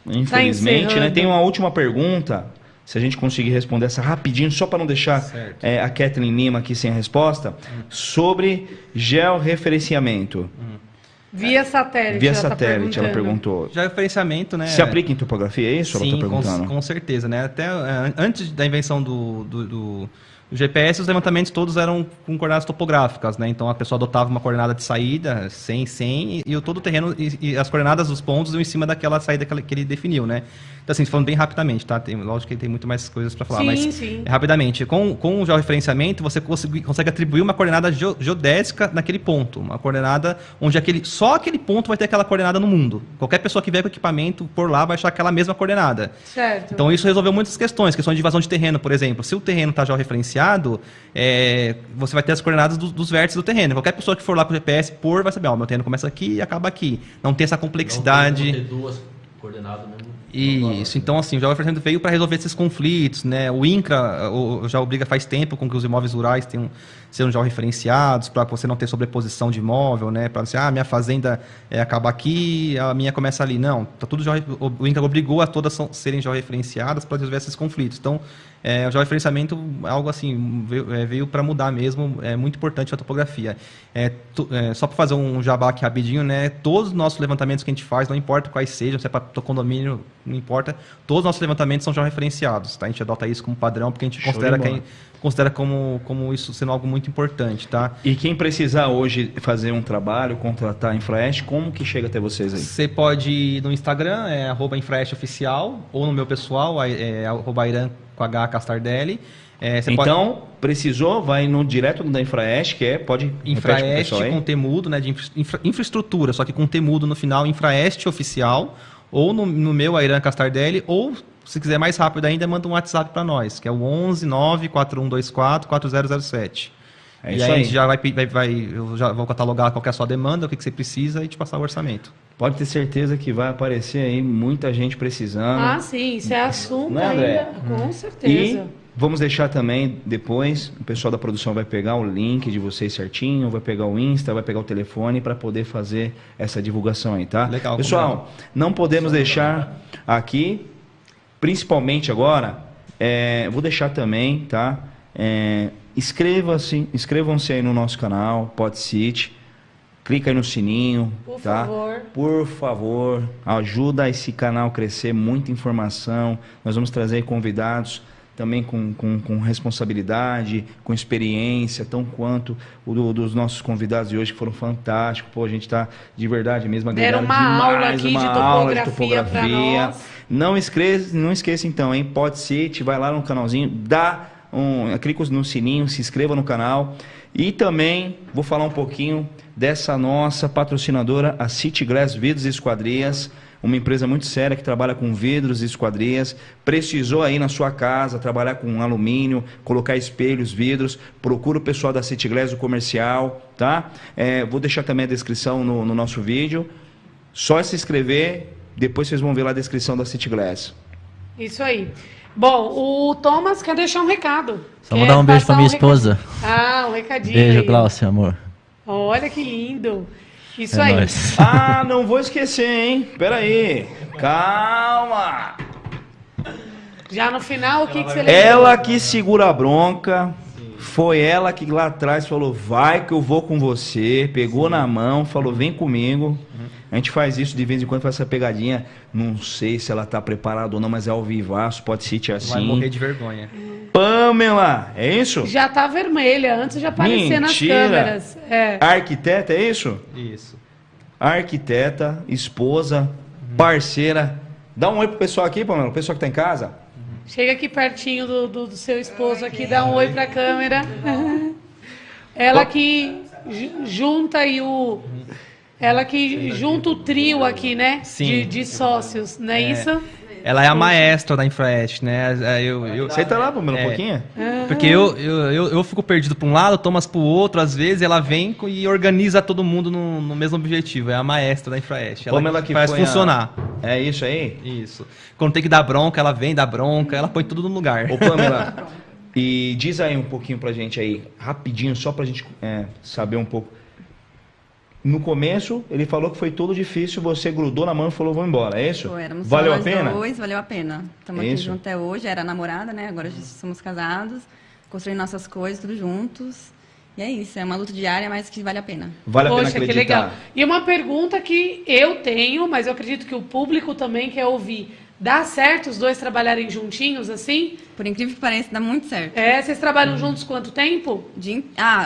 infelizmente, né? encerrando. Tem uma última pergunta. Se a gente conseguir responder essa rapidinho, só para não deixar Certo. a Kathleen Lima aqui sem a resposta, sobre georreferenciamento. Via satélite. Via ela tá satélite, ela perguntando. perguntou. Já é referenciamento, né? Se aplica em topografia, é isso? Sim, ela está perguntando. com certeza, né? Até antes da invenção do GPS, os levantamentos todos eram com coordenadas topográficas, né? Então a pessoa adotava uma coordenada de saída, 100, e todo o terreno e as coordenadas dos pontos iam em cima daquela saída que ele definiu, né? Então assim, falando bem rapidamente, tá? Lógico que tem muito mais coisas para falar, Sim, mas sim. rapidamente, com o georreferenciamento, você consegue atribuir uma coordenada geodésica naquele ponto, uma coordenada onde só aquele ponto vai ter aquela coordenada no mundo. Qualquer pessoa que vier com equipamento por lá vai achar aquela mesma coordenada. Certo. Então isso resolveu muitas questões de invasão de terreno, por exemplo. Se o terreno está georreferenciado, você vai ter as coordenadas dos vértices do terreno. Qualquer pessoa que for lá com o GPS meu terreno começa aqui e acaba aqui. Não tem essa complexidade. Ter duas coordenadas mesmo. Isso, então assim, o georreferenciamento veio para resolver esses conflitos, né? O INCRA já obriga faz tempo com que os imóveis rurais sejam georreferenciados para você não ter sobreposição de imóvel, né? Para você, minha fazenda acaba aqui, a minha começa ali. Não, tá tudo o INCRA obrigou a todas serem georreferenciadas para resolver esses conflitos. Então, o georreferenciamento é algo assim, veio para mudar mesmo, é muito importante a topografia. Só para fazer um jabá aqui rapidinho, né? Todos os nossos levantamentos que a gente faz, não importa quais sejam, se é para condomínio, não importa, todos os nossos levantamentos são georreferenciados, tá? A gente adota isso como padrão, porque a gente considera como isso sendo algo muito importante, tá? E quem precisar hoje fazer um trabalho, contratar a Infraest, como que chega até vocês aí? Você pode ir no Instagram, @infraestoficial, ou no meu pessoal, @iran com H Castardelli. Então, precisou, vai direto da Infraest, que pode repetir pro Infraest pessoal aí? com T mudo, né, de infraestrutura, só que com T mudo no final, Infraest Oficial, ou no meu, Airan Castardelli, ou se quiser mais rápido ainda, manda um WhatsApp para nós, que é o 11 94124 4007. É e isso aí a aí. gente já eu já vou catalogar qual que é a sua demanda, o que você precisa e te passar o orçamento. Pode ter certeza que vai aparecer aí muita gente precisando. Sim, isso é assunto Não é, André? ainda, com certeza. E vamos deixar também depois, o pessoal da produção vai pegar o link de vocês certinho, vai pegar o Insta, vai pegar o telefone para poder fazer essa divulgação aí, tá? Legal, pessoal, não podemos deixar aqui, principalmente agora, vou deixar também, tá? Inscrevam-se aí no nosso canal, PodCity. Clica aí no sininho, Por tá? favor. Por favor, ajuda esse canal a crescer, muita informação. Nós vamos trazer convidados também com responsabilidade, com experiência, tão quanto dos nossos convidados de hoje, que foram fantásticos. Pô, a gente está de verdade mesmo agregando Deram uma aula demais, aqui uma de aula de topografia pra topografia. nós. Não esqueça então, hein? PodCity, vai lá no canalzinho, clica no sininho, se inscreva no canal. E também vou falar um pouquinho dessa nossa patrocinadora, a City Glass Vidros e Esquadrias, uma empresa muito séria que trabalha com vidros e esquadrias. Precisou aí na sua casa trabalhar com alumínio, colocar espelhos, vidros, procura o pessoal da City Glass, o comercial, tá? Vou deixar também a descrição no nosso vídeo. Só se inscrever, depois vocês vão ver lá a descrição da City Glass. Isso aí. Bom, o Thomas quer deixar um recado. Só mandar um beijo pra minha esposa. Um recadinho. Beijo, aí. Glaucia, amor. Olha que lindo. Isso É aí. nóis. Ah, não vou esquecer, hein? Pera aí. Calma. Já no final, o que você Ela que segura a bronca. Foi ela que lá atrás falou, vai que eu vou com você. Pegou na mão, falou, vem comigo. A gente faz isso de vez em quando, faz essa pegadinha. Não sei se ela tá preparada ou não, mas é ao vivaço, pode ser assim. Vai morrer de vergonha. Pamela, é isso? Já tá vermelha, antes de aparecer nas Mentira. câmeras. Arquiteta, é isso? Isso. Arquiteta, esposa, parceira. Dá um oi pro pessoal aqui, Pamela, o pessoal que tá em casa. Chega aqui pertinho do seu esposo aqui, dá um oi pra câmera. Ela que junta aí ela que junta o trio aqui, né? Sim. De sócios, não é isso? Ela é a maestra da Infraest, né? Senta lá, Pamela, um pouquinho. Porque eu fico perdido para um lado, Thomas para o outro, às vezes ela vem e organiza todo mundo no mesmo objetivo. É a maestra da Infraest. Ela Pamela que faz foi funcionar. É isso aí? Isso. Quando tem que dar bronca, ela vem, dá bronca, ela põe tudo no lugar. Ô, Pamela, e diz aí um pouquinho pra gente aí, rapidinho, só pra gente saber um pouco. No começo, ele falou que foi tudo difícil, você grudou na mão e falou, vou embora, é isso? Éramos Valeu só a nós pena? dois, valeu a pena. Estamos aqui Isso. juntos até hoje, era namorada, né? Agora já somos casados, construindo nossas coisas, tudo juntos. E é isso, é uma luta diária, mas que vale a pena. Vale a pena Poxa, acreditar. que legal. E uma pergunta que eu tenho, mas eu acredito que o público também quer ouvir. Dá certo os dois trabalharem juntinhos, assim? Por incrível que pareça, dá muito certo. Vocês trabalham juntos quanto tempo?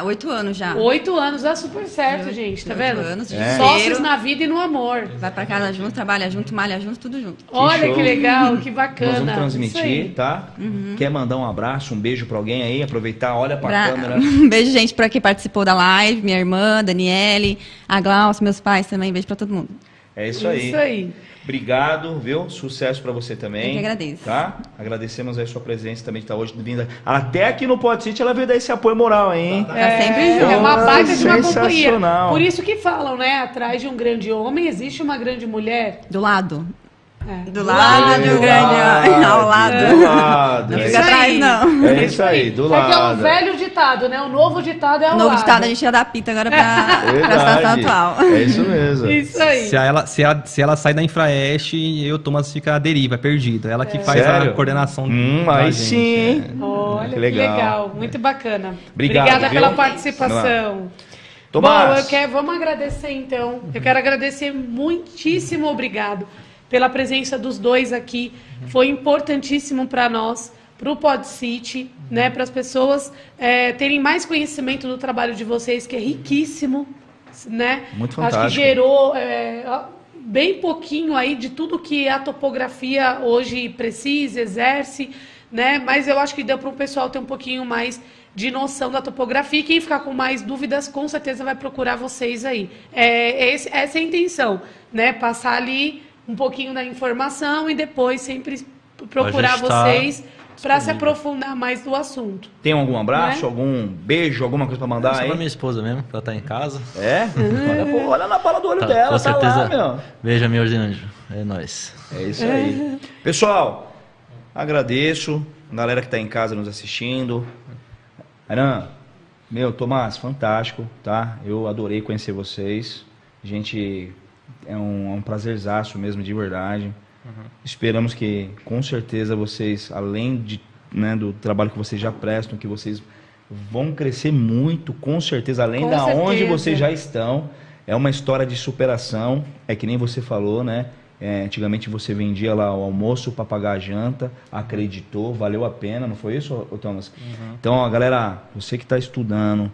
8 anos já. 8 anos, dá super certo, De gente, tá 8 vendo? anos, de Sócios dinheiro. na vida e no amor. Vai pra casa junto, trabalha junto, malha junto, tudo junto. Olha show. que legal, que bacana. Nós vamos Isso transmitir, aí. tá? Quer mandar um abraço, um beijo pra alguém aí? Aproveitar, olha pra câmera. Um beijo, gente, pra quem participou da live, minha irmã, Daniele, a Glaucia, meus pais também, beijo pra todo mundo. É isso aí. Isso aí. Obrigado, viu? Sucesso pra você também. Eu que agradeço. Tá? Agradecemos aí a sua presença também de estar hoje vinda. Até aqui no Pod City ela veio dar esse apoio moral, hein? Tá sempre junto. É uma baita de uma companhia. Sensacional. Por isso que falam, né? Atrás de um grande homem existe uma grande mulher. Do lado. É. Do lado, Do grande. Ao lado. Do lado. Não É fica isso atrás, aí. não. É isso aí, do É que é um lado. velho ditado, né? O novo ditado é ao O novo lado. ditado a gente ia dar pita agora pra situação Verdade. atual. É isso mesmo. Isso aí. Se ela sai da Infraest, eu, Thomas, fica à deriva, perdido. Ela que faz Sério? a coordenação da Aí gente, sim. Olha, Que que legal. legal. Muito bacana. Obrigado, Obrigada viu? pela participação. Tomás. Bom, vamos agradecer então. Eu quero agradecer muitíssimo obrigado pela presença dos dois aqui. Foi importantíssimo para nós, para o Pod City, né, para as pessoas terem mais conhecimento do trabalho de vocês, que é riquíssimo, né? Muito Acho que fantástico. gerou bem pouquinho aí de tudo que a topografia hoje precisa, exerce, né? Mas eu acho que deu para o pessoal ter um pouquinho mais de noção da topografia. E quem ficar com mais dúvidas, com certeza vai procurar vocês aí. Essa é a intenção, né? Passar ali um pouquinho da informação e depois sempre procurar A gente tá vocês para se aprofundar mais do assunto. Tem algum abraço, Né? algum beijo, alguma coisa pra mandar Só aí? pra minha esposa mesmo, que ela tá em casa. É? Olha na bala do olho Tá, dela, com tá certeza. lá, meu. Beijo, meu anjo. É nóis. É isso aí. Pessoal, agradeço a galera que tá em casa nos assistindo. Aran, Tomás, fantástico, tá? Eu adorei conhecer vocês. Gente, é um prazerzaço mesmo, de verdade. Esperamos que, com certeza, vocês, além do trabalho que vocês já prestam, que vocês vão crescer muito, com certeza, além Com da certeza. onde vocês já estão. É uma história de superação, é que nem você falou, né? Antigamente você vendia lá o almoço para pagar a janta, acreditou, valeu a pena, não foi isso, ô Thomas? Então, ó, galera, você que está estudando,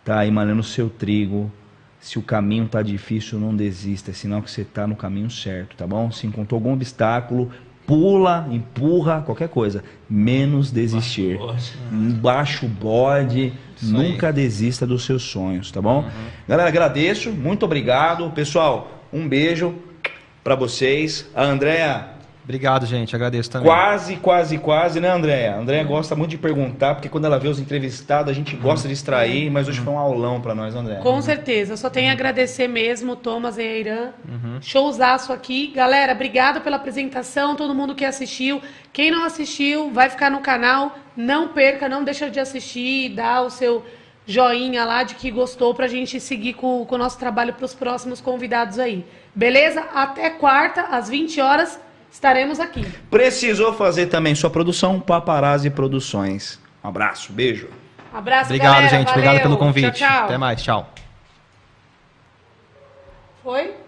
tá aí malhando o seu trigo, se o caminho tá difícil, não desista, é sinal que você tá no caminho certo, tá bom? Se encontrou algum obstáculo, pula, empurra, qualquer coisa, menos desistir. Baixa o bode, Isso aí. Nunca desista dos seus sonhos, tá bom? Galera, agradeço, muito obrigado. Pessoal, um beijo pra vocês. A Andréa, Obrigado, gente. Agradeço também. quase, né, Andréa? A Andréa gosta muito de perguntar, porque quando ela vê os entrevistados, a gente gosta de extrair, mas hoje foi um aulão pra nós, Andréa. Com certeza, só tenho a agradecer mesmo, Thomas e Eiran. Showzaço aqui. Galera, obrigado pela apresentação, todo mundo que assistiu. Quem não assistiu, vai ficar no canal. Não perca, não deixa de assistir, dá o seu joinha lá de que gostou pra gente seguir com o nosso trabalho pros próximos convidados aí. Beleza? Até quarta, às 20 horas, estaremos aqui. Precisou fazer também sua produção? Paparazzi Produções. Um abraço, beijo. Abraço, Obrigado, galera. gente. Obrigado Valeu. pelo convite. Tchau, tchau. Até mais. Tchau. Foi?